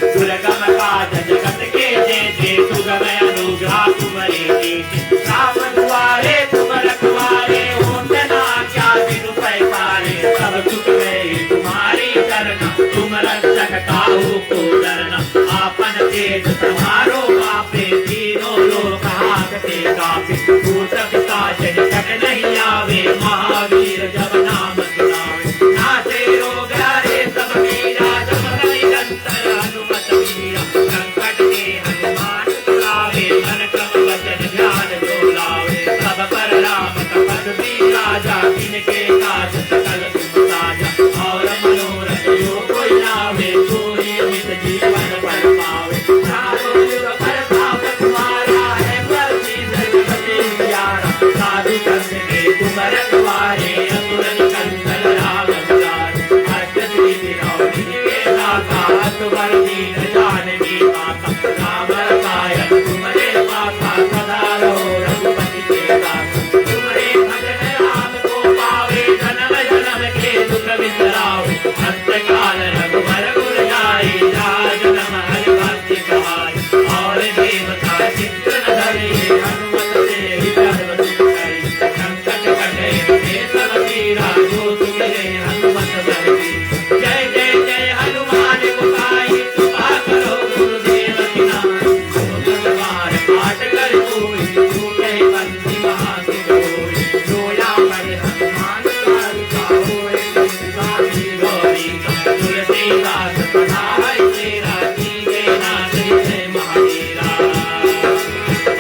दुर्गम काज जगत के जेते सुगम अनुग्रह तुम्हारे कीते राम दुआरे तुम रखवारे होत ना क्या बिनु पैसारे सब सुख गए तुम्हारी चरण तुम रक्षक काहू को डरना आपन तेज समारो आपे तीनों लोक हाकते कापे भूत पिशाच निकट नहीं आवे महावीर जब नाम सुनावे नासे रोग हरे सब मीरा जब निरंतर हनुमत वीरा संकट के हनुमान छुड़ावे मन क्रम वचन ध्यान जो लावे सब पर राम तपस भी राजा जिनके काज सकल तुम साजा और मनोरथ जो कोई लावे सोई अमित जीवन पर पावे चारों युग प्रताप तुम्हारा है प्रसिद्ध जगत उजियारा साधु संत के तुम रखवारे असुर निकंदन राम दुलारे भक्त श्री विनोदी के दाता असुर दीन जानकी माता राम रसायन तुम्हारे पासा सदा रहो रघुपति के दाता तुम्हारे भजन राम को पावे जन्म जन्म के दुख बिसरावे अंत काल रघुबर गुण जाए जहाँ जन्म हरि भक्ति कहाई और देवता चित्त न धरे हनुमत से विकल सुख करे संकट कटे मिटे सब पीरा जो सुमिरे हनुमत बलबीरा जय जय जय हनुमान गोसाई कृपा करो गुरुदेव की नाई भगवान पाठ कर कोई छूटे बंदी महासिर होई रोया पड़े हनुमान चालीसा होए तुलसी गौरी तुलसीदास पढ़ा है तेरा कीजे नाथ हृदय महावीरा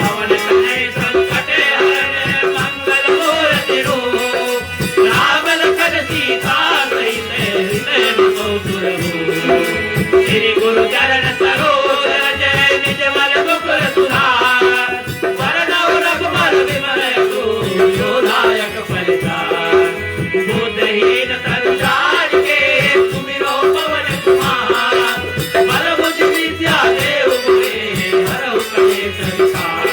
पवन तनय संकट हरण मंगल मूर्ति रूप राम लखन सीता सहित हृदय बसो सुरभूप श्री गुरु चरण सरोज जय निज मन मुकुर सुधार वरनौ रघुबर विमल योदायक फलचार बुद्धहीन संसार के सुमिरो पवन कुमार बल बुद्धि विद्या देव गुरे हरहु कलेश विकार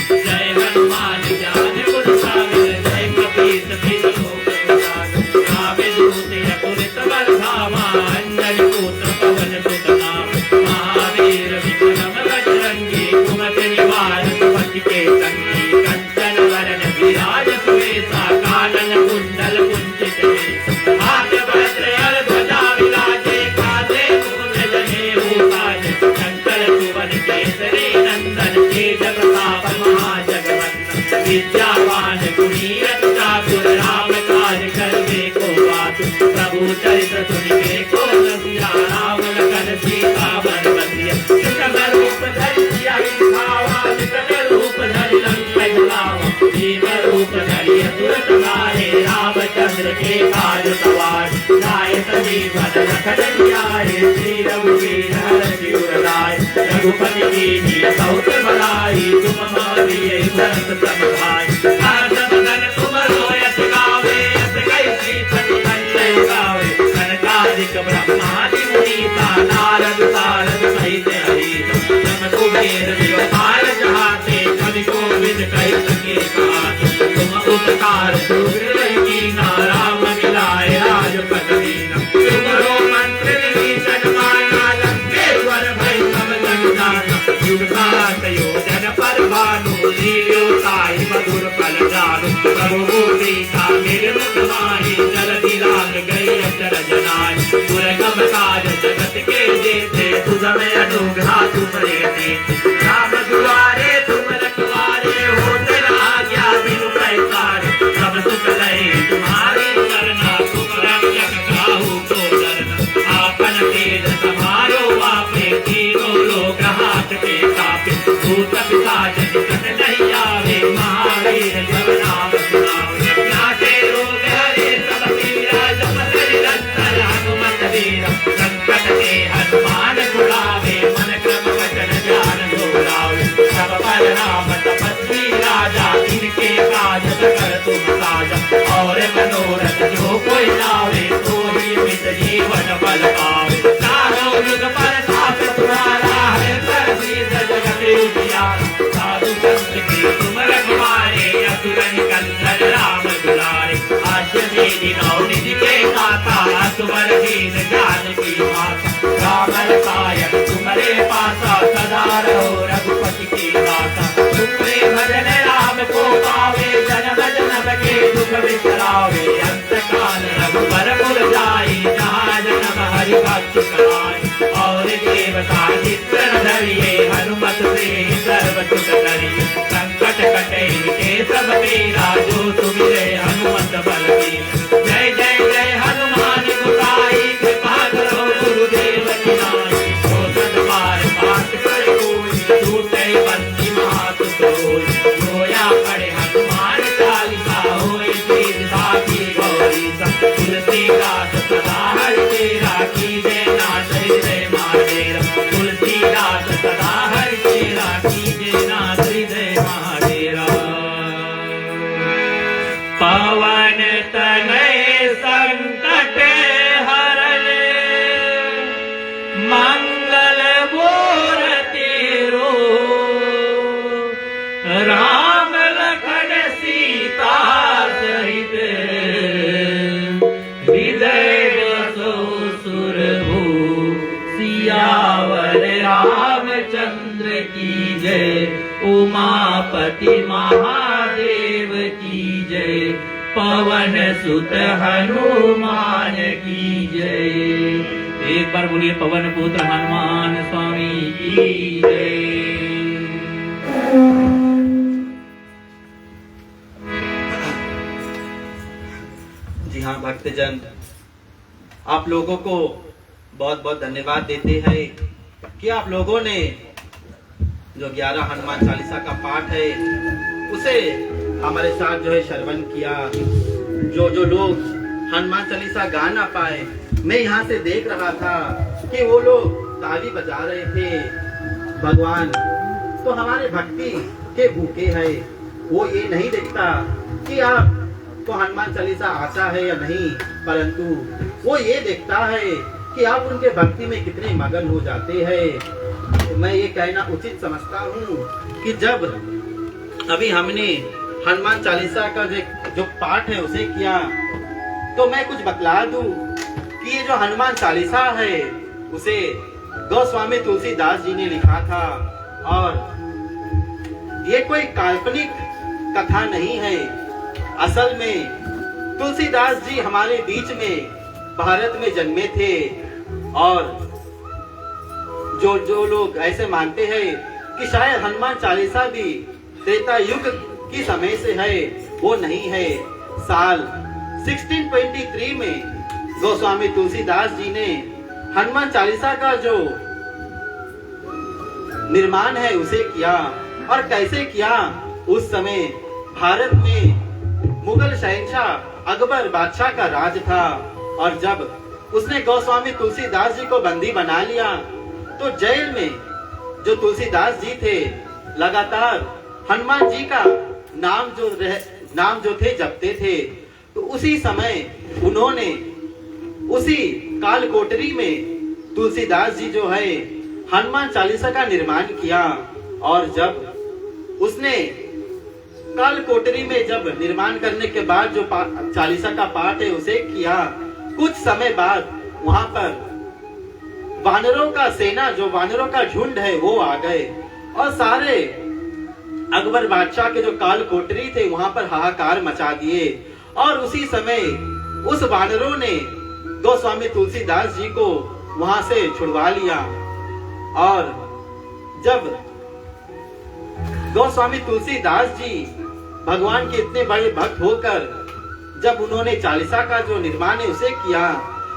जय हनुमान ज्ञान गुण सागर जय कपीस तिस लोक उजागर काव्य दूत अकुलित बल धामा अंजनी पुत्र पवन सुत नाम महावीर विक्रम बजरंगी कुमति निवार सुमति के संगी कंचन वरन विराज सुवेशा कानन कुंडल कुंचित केश हाथ वज्र हर ध्वजा विराजे कांधे मूल जनेऊ साजे शंकर सुवन केसरी नंदन तेज प्रताप महाजगवंदन विद्यावान गुणी रत्न ठाकुर राम काज करबे को बातु प्रभु चरित्र सुनिबे को रसिया राम लखन सीता मन बसिया विकट रूप धरि सिया दिखावा विकट रूप धरि लंक जलावा भीम रूप धरि असुर संहारे रामचंद्र के काज सवार लाए संजीवन लखन जियाए श्री रघुवीर हरषि उर लाए रघुपति कीन्ही बहुत बड़ाई तुम हमारी भरत सम भाई हर्ष मगन तुम रोयत गावे अस कैसी पति संजय गावे कनकादिक ब्रह्मादि मुनीसा नारद सारद सहित हरीश जम कुबेर दिवपाल जहाते कवि कोविद कहि सके कहाते तुम उपकार सुग्रीव कीन्हा राम मिलाए राजपद दीना तुमरो मंत्र विभीषण माना लंकेश्वर भय सब जग जाना युग सहस्र योजन पर भानु लील्यो ताहि मधुर फल जानु प्रभु मुद्रिका निर्मुख माहि जलधि लांग गई अचरज नाहि दुर्गम काज जगत के जेते सुगम अनुग्रह तुम्हारे तेते राम दुआरे तुम रखवारे होत न आज्ञा बिनु पैसारे सब सुख लहे तुम्हारी करना तुम रक्षक काहू को डरना आपन तेज समारो आपे तीनों लोक हाकते कापे भूत पिशाच निकट नहीं आवे महावीर जब नाम सुनावे नासे रोग हरे सब पीरा जपत निरंतर हनुमत वीरा संकट के हनुमान छुड़ावे मन क्रम वचन ध्यान जो लावे सब पर राम तपस्वी राजा इनके काज सकल तुम साजा और मनोरथ जो कोई लावे सोई मित जीवन फल पावे चारों युग प्रताप तुम्हारा है प्रसिद्ध जगत उजियारा साधु संत के तुम रखवारे असुर निकंदन राम दुलारे आश्रय निधि के दाता असुर दीन जानकी माता राम रसायन साहित्य धरिए हनुमत से सर्व सुख करिए संकट कटे मिटे सब पीरा जो सुमिरे हनुमत बल की जय जय जय हनुमान गोसाई कृपा करो गुरुदेव की नाई तो सदबार पाठ कर कोई टूटे बंदी मात कोई रोया पड़े हनुमान चालीसा होए तेज साथी गौरी सब तुलसीदास सदा हरि तेरा की जय नाथ हृदय महादेव तुलसीदास सदा हरि तेरा की जय नाथ हृदय महादेव पवन तनय संकट हरले मंगल मूर्ति रो राम लखन सीता सहित हृदय बसो सुरभू सियावर रामचंद्र की जय उमापति महादेव की जय पवन सुत हनुमान की जय। एक बार बोलिए पवन पुत्र हनुमान स्वामी की जय। जी हाँ भक्तजन, आप लोगों को बहुत बहुत धन्यवाद देते हैं कि आप लोगों ने जो 11 हनुमान चालीसा का पाठ है उसे हमारे साथ जो है श्रवण किया। जो लोग हनुमान चालीसा गा ना पाए, मैं यहाँ से देख रहा था कि वो लोग ताली बजा रहे थे। भगवान तो हमारे भक्ति के भूखे हैं, वो ये नहीं देखता कि आप को हनुमान चालीसा आता है या नहीं, परंतु वो ये देखता है कि आप उनके भक्ति में कितने मगन हो जाते हैं। तो मैं ये कहना उचित समझता हूँ कि जब अभी हमने हनुमान चालीसा का जो पाठ है उसे किया, तो मैं कुछ बतला दूं कि ये जो हनुमान चालीसा है उसे गोस्वामी तुलसीदास जी ने लिखा था और ये कोई काल्पनिक कथा नहीं है। असल में तुलसीदास जी हमारे बीच में भारत में जन्मे थे और जो लोग ऐसे मानते हैं कि शायद हनुमान चालीसा भी त्रेता युग की समय से है, वो नहीं है। साल 1623 में गोस्वामी तुलसीदास जी ने हनुमान चालीसा का जो निर्माण है उसे किया। और कैसे किया? उस समय भारत में मुगल शहंशाह अकबर बादशाह का राज था और जब उसने गोस्वामी तुलसीदास जी को बंदी बना लिया तो जेल में जो तुलसीदास जी थे लगातार हनुमान जी का नाम जो थे जपते थे। तो उसी समय उन्होंने उसी काल कोठरी में तुलसीदास जी जो है हनुमान चालीसा का निर्माण किया। और जब उसने काल कोठरी में जब निर्माण करने के बाद जो चालीसा का पाठ है उसे किया, कुछ समय बाद वहां पर वानरों का सेना, जो वानरों का झुंड है वो आ गए और सारे अकबर बादशाह के जो काल कोठरी थे वहां पर हाहाकार मचा दिए। और उसी समय उस वानरों ने गोस्वामी तुलसीदास जी को वहां से छुड़वा लिया। और जब गोस्वामी तुलसीदास जी भगवान के इतने बड़े भक्त होकर जब उन्होंने चालीसा का जो निर्माण है उसे किया,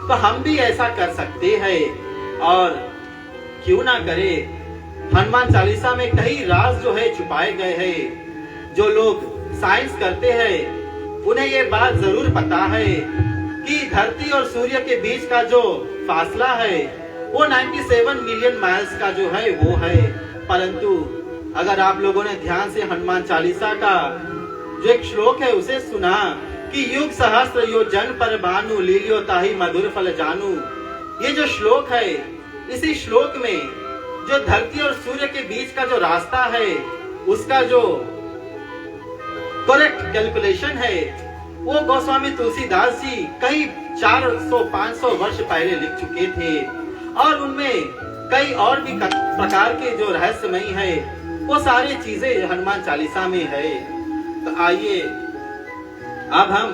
तो हम भी ऐसा कर सकते हैं। और क्यों ना करे, हनुमान चालीसा में कई राज जो है छुपाए गए हैं। जो लोग साइंस करते हैं उन्हें ये बात जरूर पता है कि धरती और सूर्य के बीच का जो फासला है वो 97 मिलियन माइल्स का जो है वो है। परंतु अगर आप लोगों ने ध्यान से हनुमान चालीसा का जो एक श्लोक है उसे सुना कि युग सहस्त्र योजन पर भानु लीलियो ताहि मधुर फल जानू, ये जो श्लोक है, इसी श्लोक में जो धरती और सूर्य के बीच का जो रास्ता है उसका जो करेक्ट कैलकुलेशन है वो गोस्वामी तुलसीदास जी कई 400-500 वर्ष पहले लिख चुके थे। और उनमें कई और भी प्रकार के जो रहस्यमयी है वो सारी चीजें हनुमान चालीसा में है। तो आइए अब हम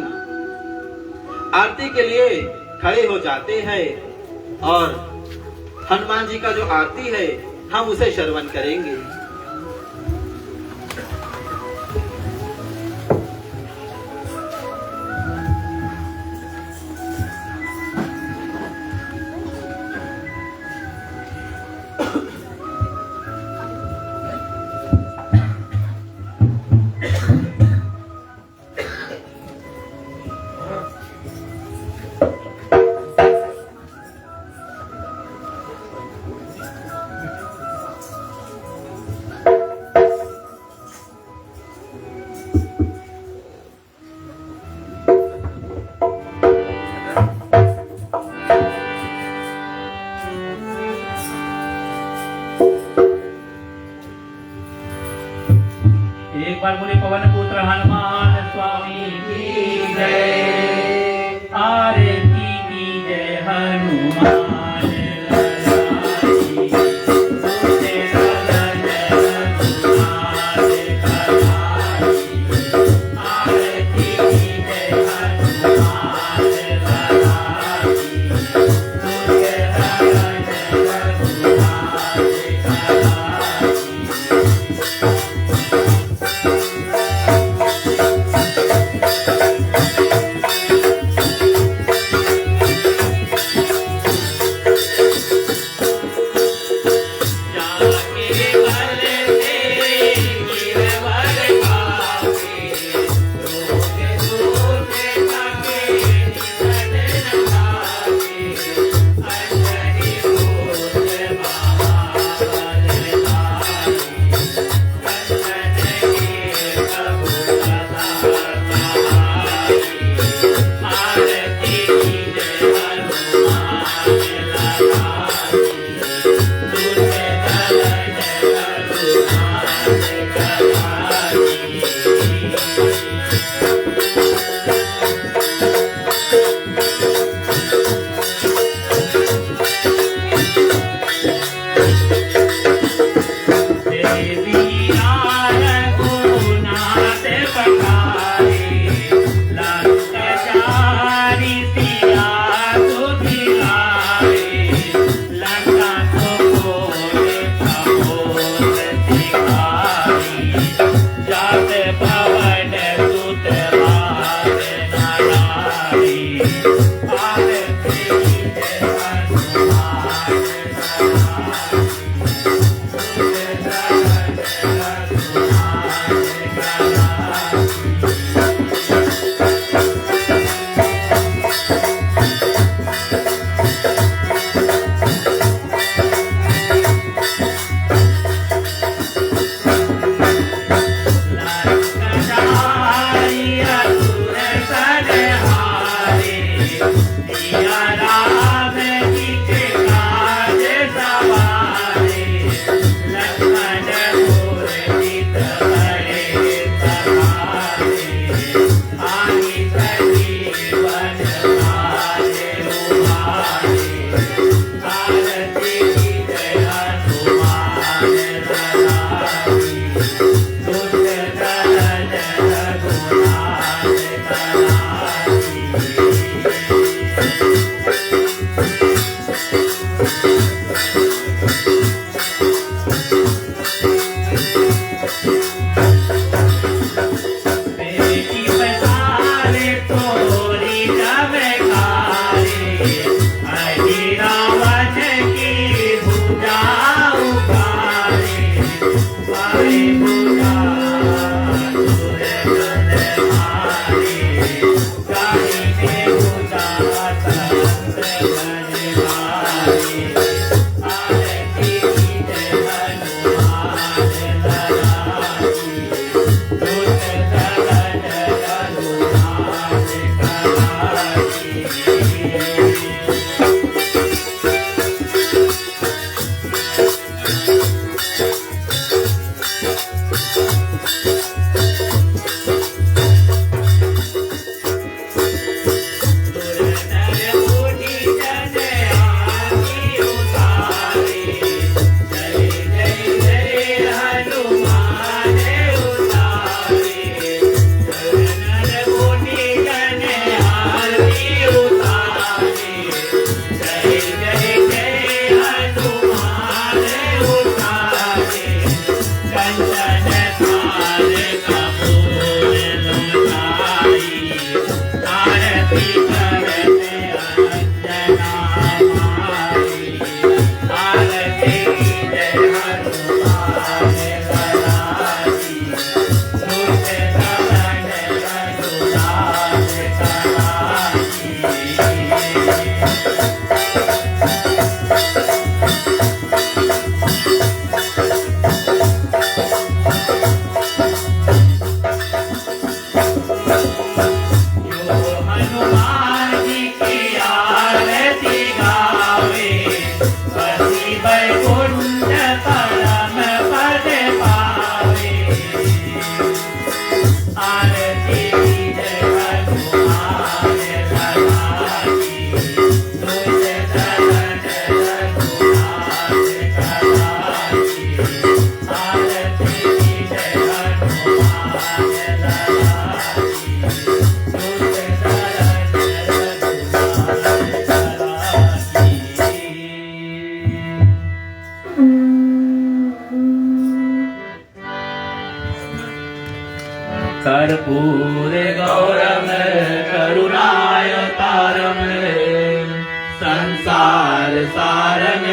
आरती के लिए खड़े हो जाते हैं और हनुमान जी का जो आरती है हम उसे श्रवण करेंगे। एक बार बोले पवन पुत्र हनुमान स्वामी की जय। आरती की जय हनुमान लाला की। तुझे सदन रघुनाथ कहाई। आरती की जय हनुमान लाला की। तुझे सदन रघुनाथ कहाई। Thank you. उतारे कंचन थाल कपूर लुटाई आरती करते अंजना माई आरती जय हनुमान कराई दुष्ट दमन रघुनाथ कराई। हनुमान जी की आरती गावे पति वैकुंठ परम पद पावे आरती जय हनुमान लगाई दुष्ट दमन रघुनाथ कराई आरती जय हनुमान लगाई कर्पूर गौरम करुणावतारम संसार सारं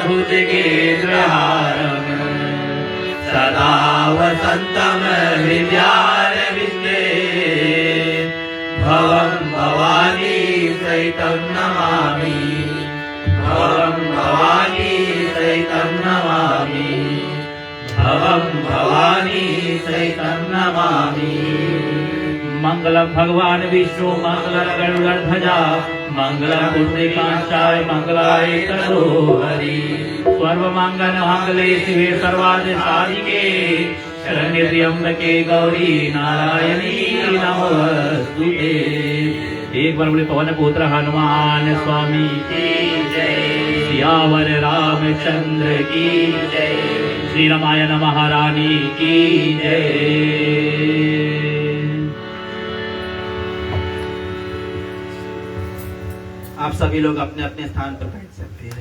भुजगेन्द्रहारं सदा वसन्तं हृदयारविन्दे भवं भवानी सहितं नमामि भवं भवानी सहितं नमामि भवं भवानी सहितं नमामि। मंगलम भगवान विष्णु मंगलम गरुड़ध्वजा मंगलम पुण्डरीकाक्षाय मंगलाय तनोहरि सर्वमंगल मांगल्ये शिवे सर्वार्थ साधिके शरण्ये त्र्यंबके गौरी नारायणी नमोस्तुते। एक बार बोले पवन पुत्र हनुमान स्वामी की जय सियावर रामचंद्र की जय श्री रामायण महारानी की जय। आप सभी लोग अपने अपने स्थान पर बैठ सकते हैं।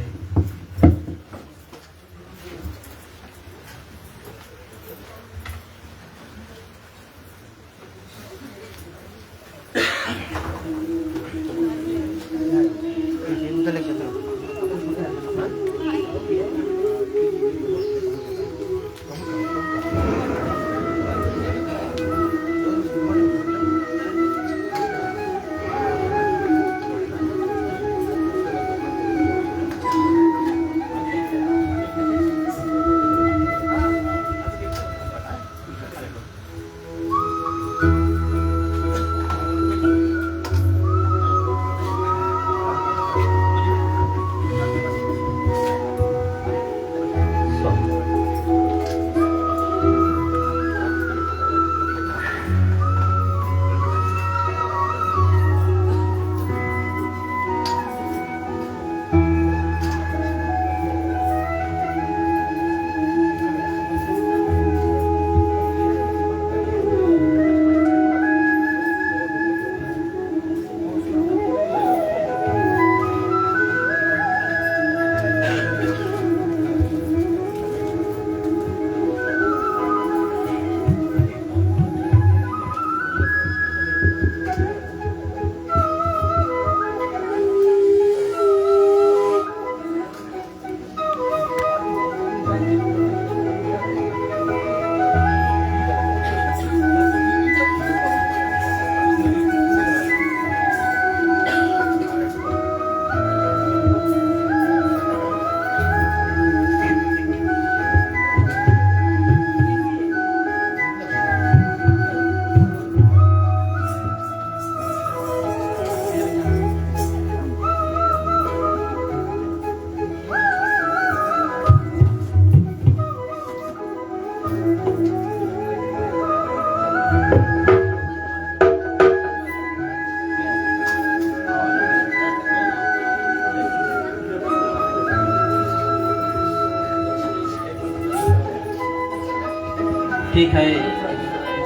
ठीक है,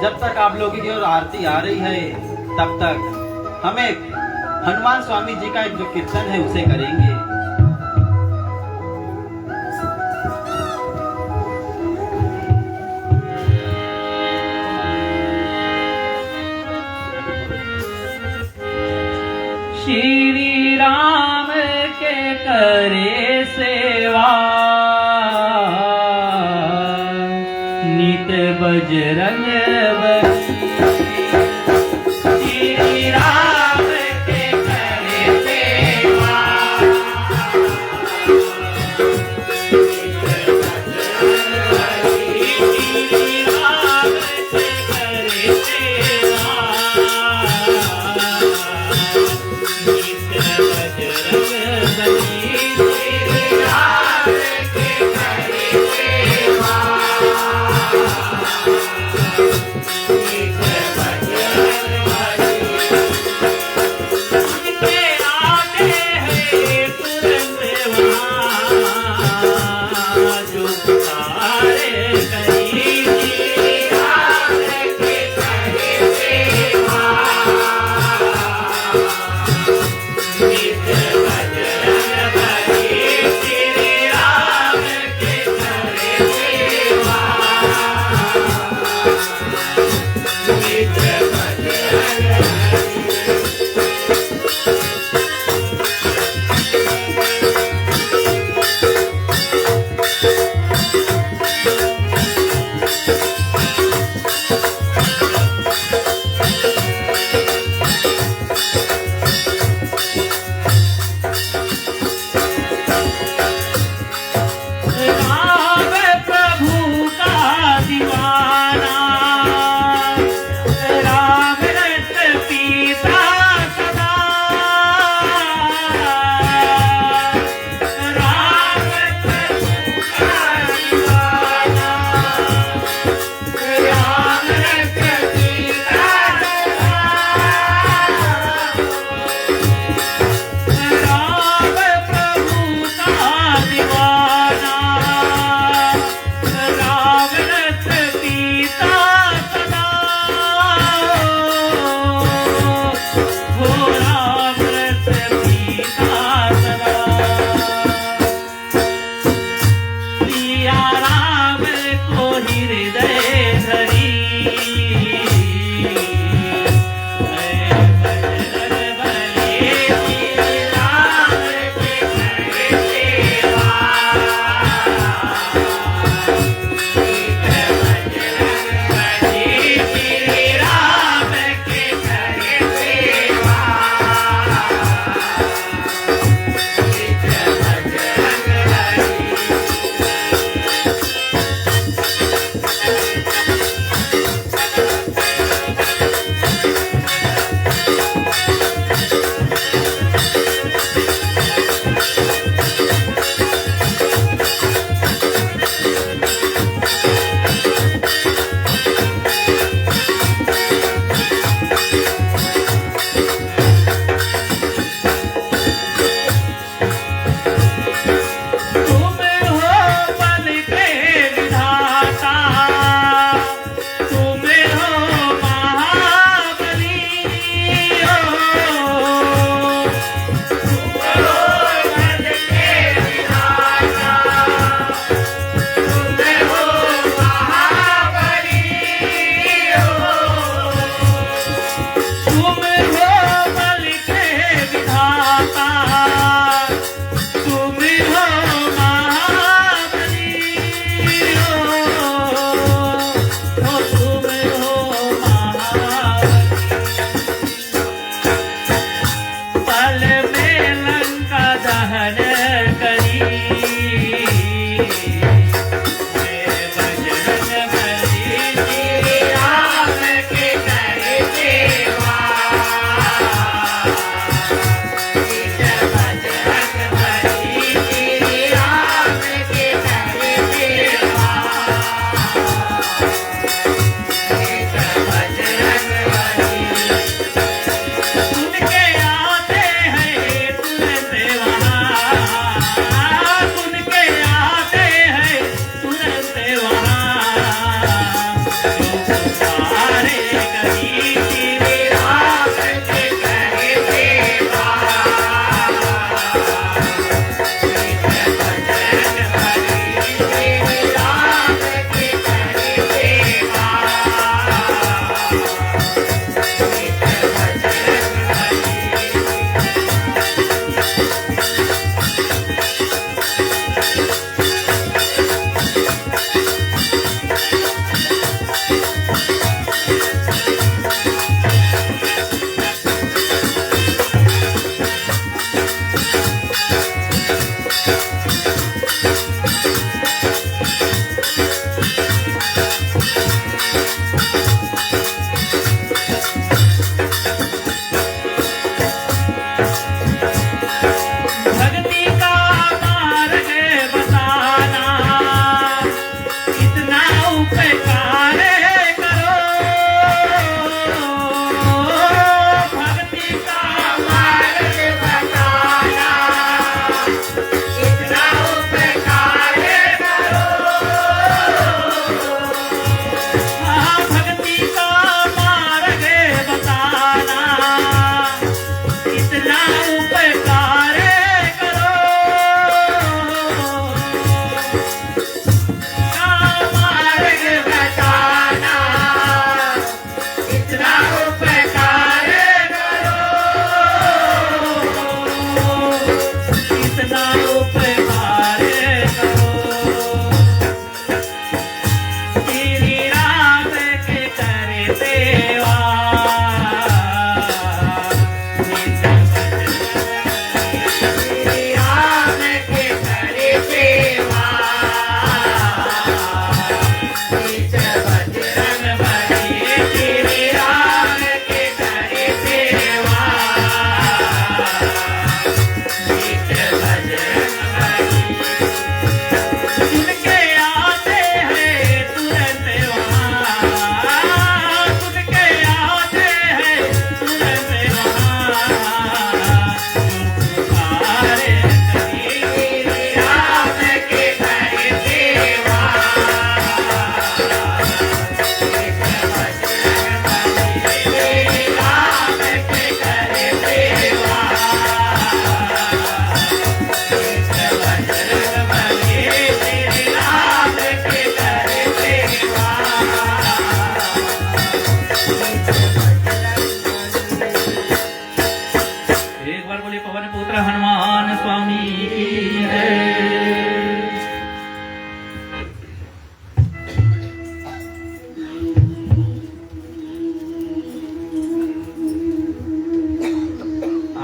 जब तक आप लोगों की ओर आरती आ रही है तब तक हमें हनुमान स्वामी जी का एक जो कीर्तन है उसे करेंगे। के करे सेवा नित बजरंग बली श्री राम के करे सेवा श्री राम के करे सेवा नित बजरंग बली श्री राम के करे सेवा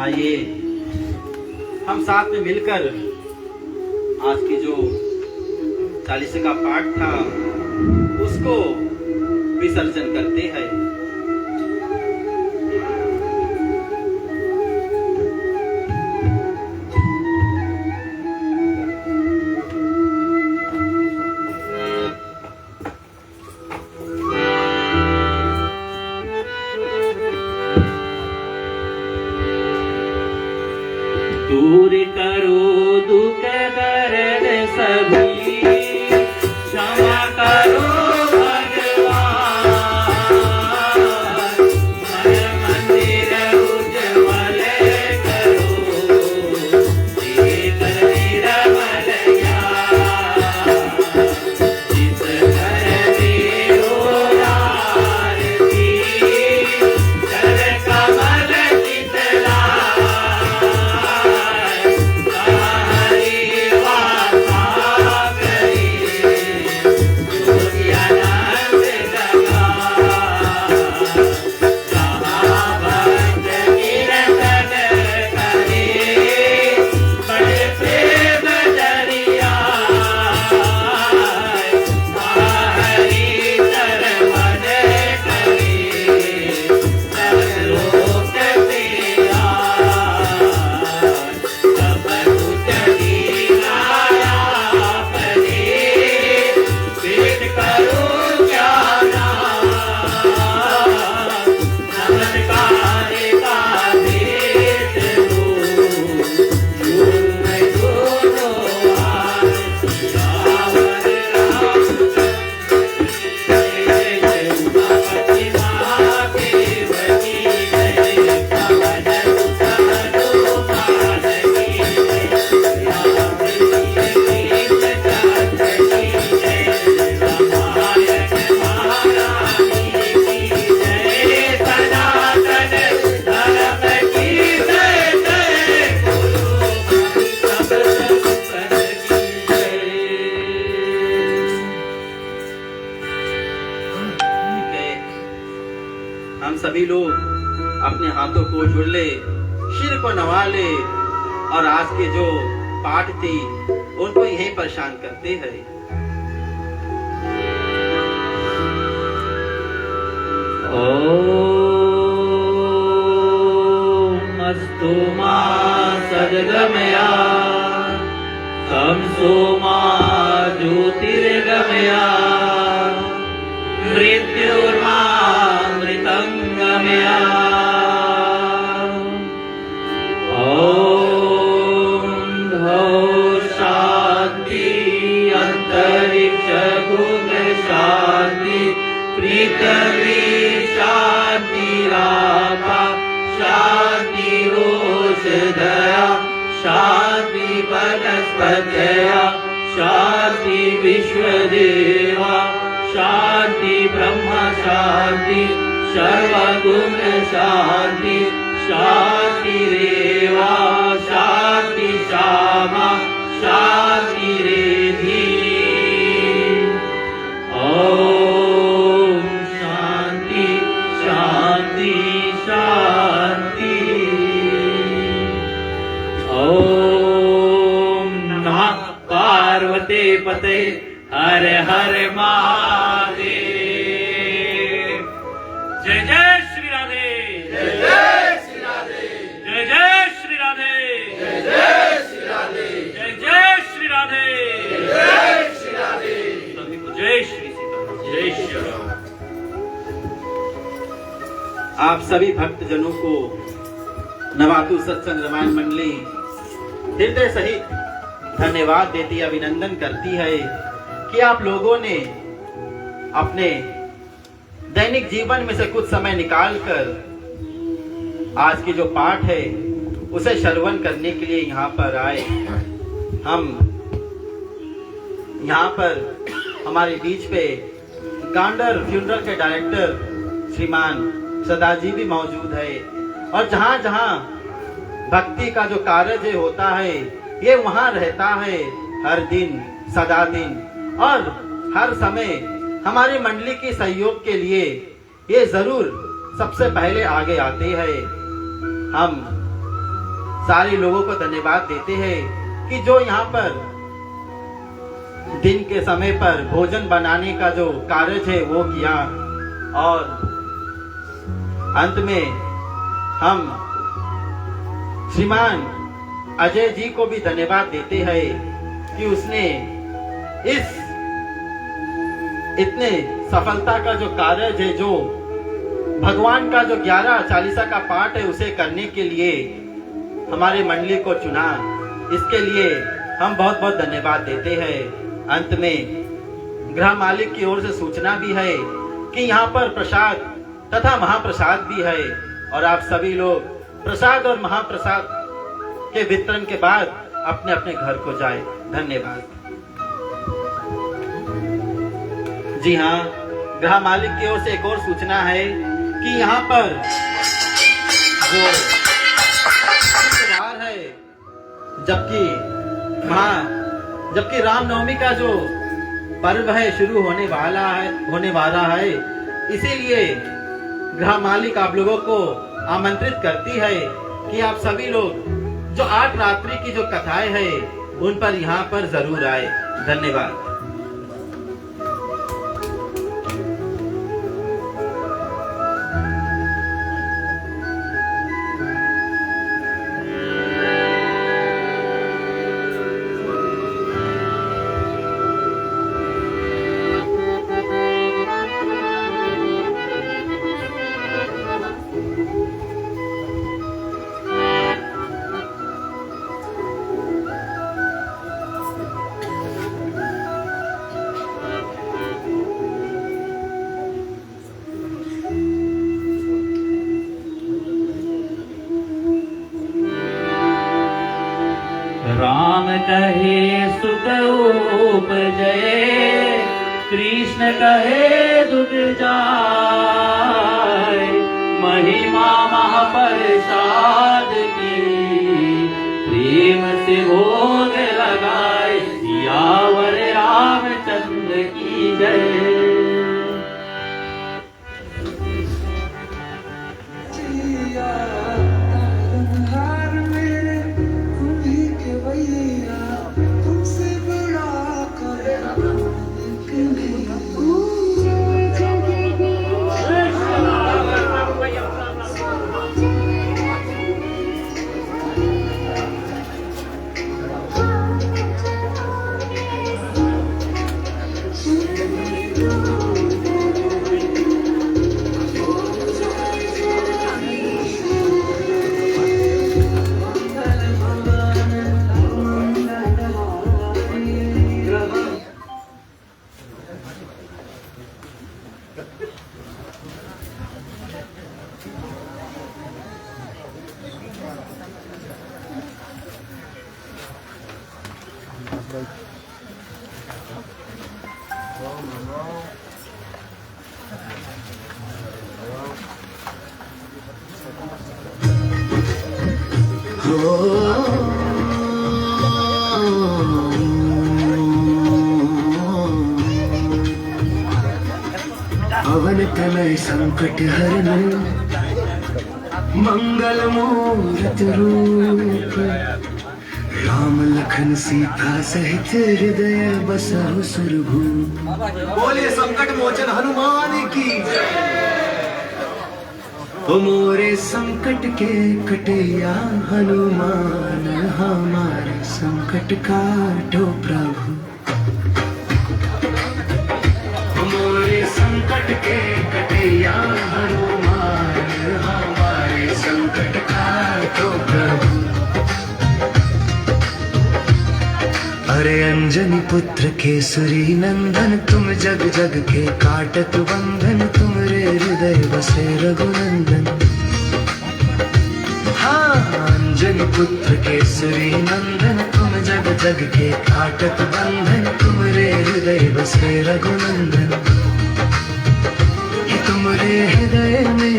आइए हम साथ में मिलकर आज की जो 40 का पाठ था उसको विसर्जन करते हैं। दूर करो दुख दर्द सभी, क्षमा करो भगवान, मन मंदिर उज्ज्वल करो, भीतर निर्मल ज्ञान, जिस घर में हो आरती, कर कमल चितलाय, हम सभी लोग अपने हाथों को जोड़ ले, सिर को नवा ले और आज के जो पाठ थी उनको यही परेशान करते हैं। ओम अस्तु मा सद्गमया, तमसो मा ज्योतिर्गमया, मृत्युर्मामृतंगमया। ओम धौ शांति अंतरिक्ष गुण शांति, पृथ्वी शांति रापा शांति औषधया, शांति वनस्पतया, शांति विश्वदेवा, शांति ब्रह्म शांति, सर्वगुण शांति, शांति रेवा शांति श्यामा शांति रेधि। ओम शांति शांति शांति। ओम नमः पार्वती पते हर हर महादेव। जय जय श्री राधे, जय जय श्री राधे, जय जय श्री राधे, जय जय श्री राधे, जय जय श्री राधे, जय जय श्री राधे। सभी को जय श्री सीताराम, जय श्री राम। आप सभी भक्तजनों को नवातु सत्संग रामायण मंडली हृदय सहित धन्यवाद देती, अभिनंदन करती है कि आप लोगों ने अपने दैनिक जीवन में से कुछ समय निकालकर आज की जो पाठ है उसे श्रवण करने के लिए यहाँ पर आए। हम यहाँ पर हमारे बीच पे गांडर फ्यूनरल के डायरेक्टर श्रीमान सदाजी भी मौजूद है और जहाँ जहाँ भक्ति का जो कार्य होता है ये वहाँ रहता है हर दिन सदा दिन और हर समय हमारी मंडली की सहयोग के लिए ये जरूर सबसे पहले आगे आते हैं। हम सारे लोगों को धन्यवाद देते हैं कि जो यहाँ पर दिन के समय पर भोजन बनाने का जो कार्य है वो किया। और अंत में हम श्रीमान अजय जी को भी धन्यवाद देते हैं कि उसने इस इतने सफलता का जो कार्य है, जो भगवान का जो 11 चालीसा का पाठ है उसे करने के लिए हमारे मंडली को चुना। इसके लिए हम बहुत बहुत धन्यवाद देते हैं। अंत में गृह मालिक की ओर से सूचना भी है कि यहाँ पर प्रसाद तथा महाप्रसाद भी है और आप सभी लोग प्रसाद और महाप्रसाद के वितरण के बाद अपने अपने घर को जाए। धन्यवाद। जी हाँ, गृह मालिक की ओर से एक और सूचना है कि यहाँ पर जो शुक्रवार है, जबकि रामनवमी का जो पर्व है शुरू होने वाला है, इसीलिए गृह मालिक आप लोगों को आमंत्रित करती है कि आप सभी लोग जो 8 रात्रि की जो कथाएं है उन पर यहाँ पर जरूर आए। धन्यवाद। राम कहे सुख उपजय, कृष्ण कहे दुख जाय, महिमा महाप्रसाद की प्रेम से भोग लगाए, सियावर रामचंद्र की जय। पवन तनय संकट हरन मंगल मूरत रूप, राम लखन सीता सहित हृदय बसहु सुरभूप। बोले संकट मोचन हनुमान की ओ मोरे संकट के कटैया हनुमान, हमारे संकट काटो प्रभु। संकट के कटैया हनुमान, हमारे संकट काटो प्रभु। अरे अंजनी पुत्र केसरी नंदन, तुम जग जग के काटत बंधन, तुमरे हृदय बसे रघुनंदन। हाँ, अंजनी पुत्र केसरी नंदन, तुम जग जग के काटत बंधन, तुमरे हृदय बसे रघुनंदन। तुम्हारे हृदय में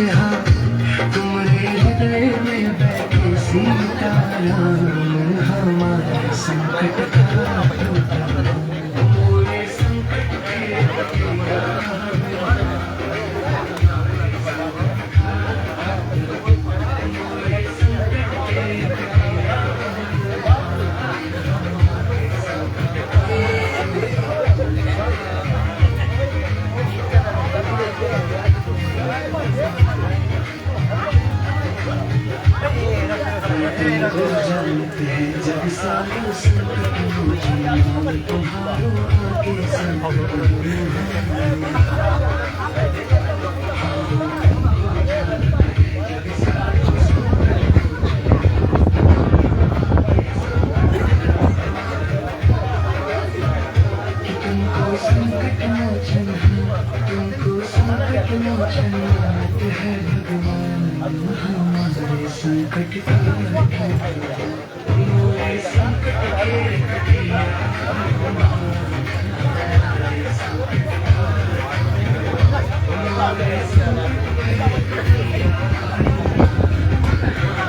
तुम्हारे हृदय में बैठे सीता राम, हमारे संकट काटो प्रभु। मोरे संकट के सारे संकट मोचन तुम्हारो आगे संकट तुमको संकट मोचन नाथ है भगवान हमारे संकट के मोरे संकट के कटिया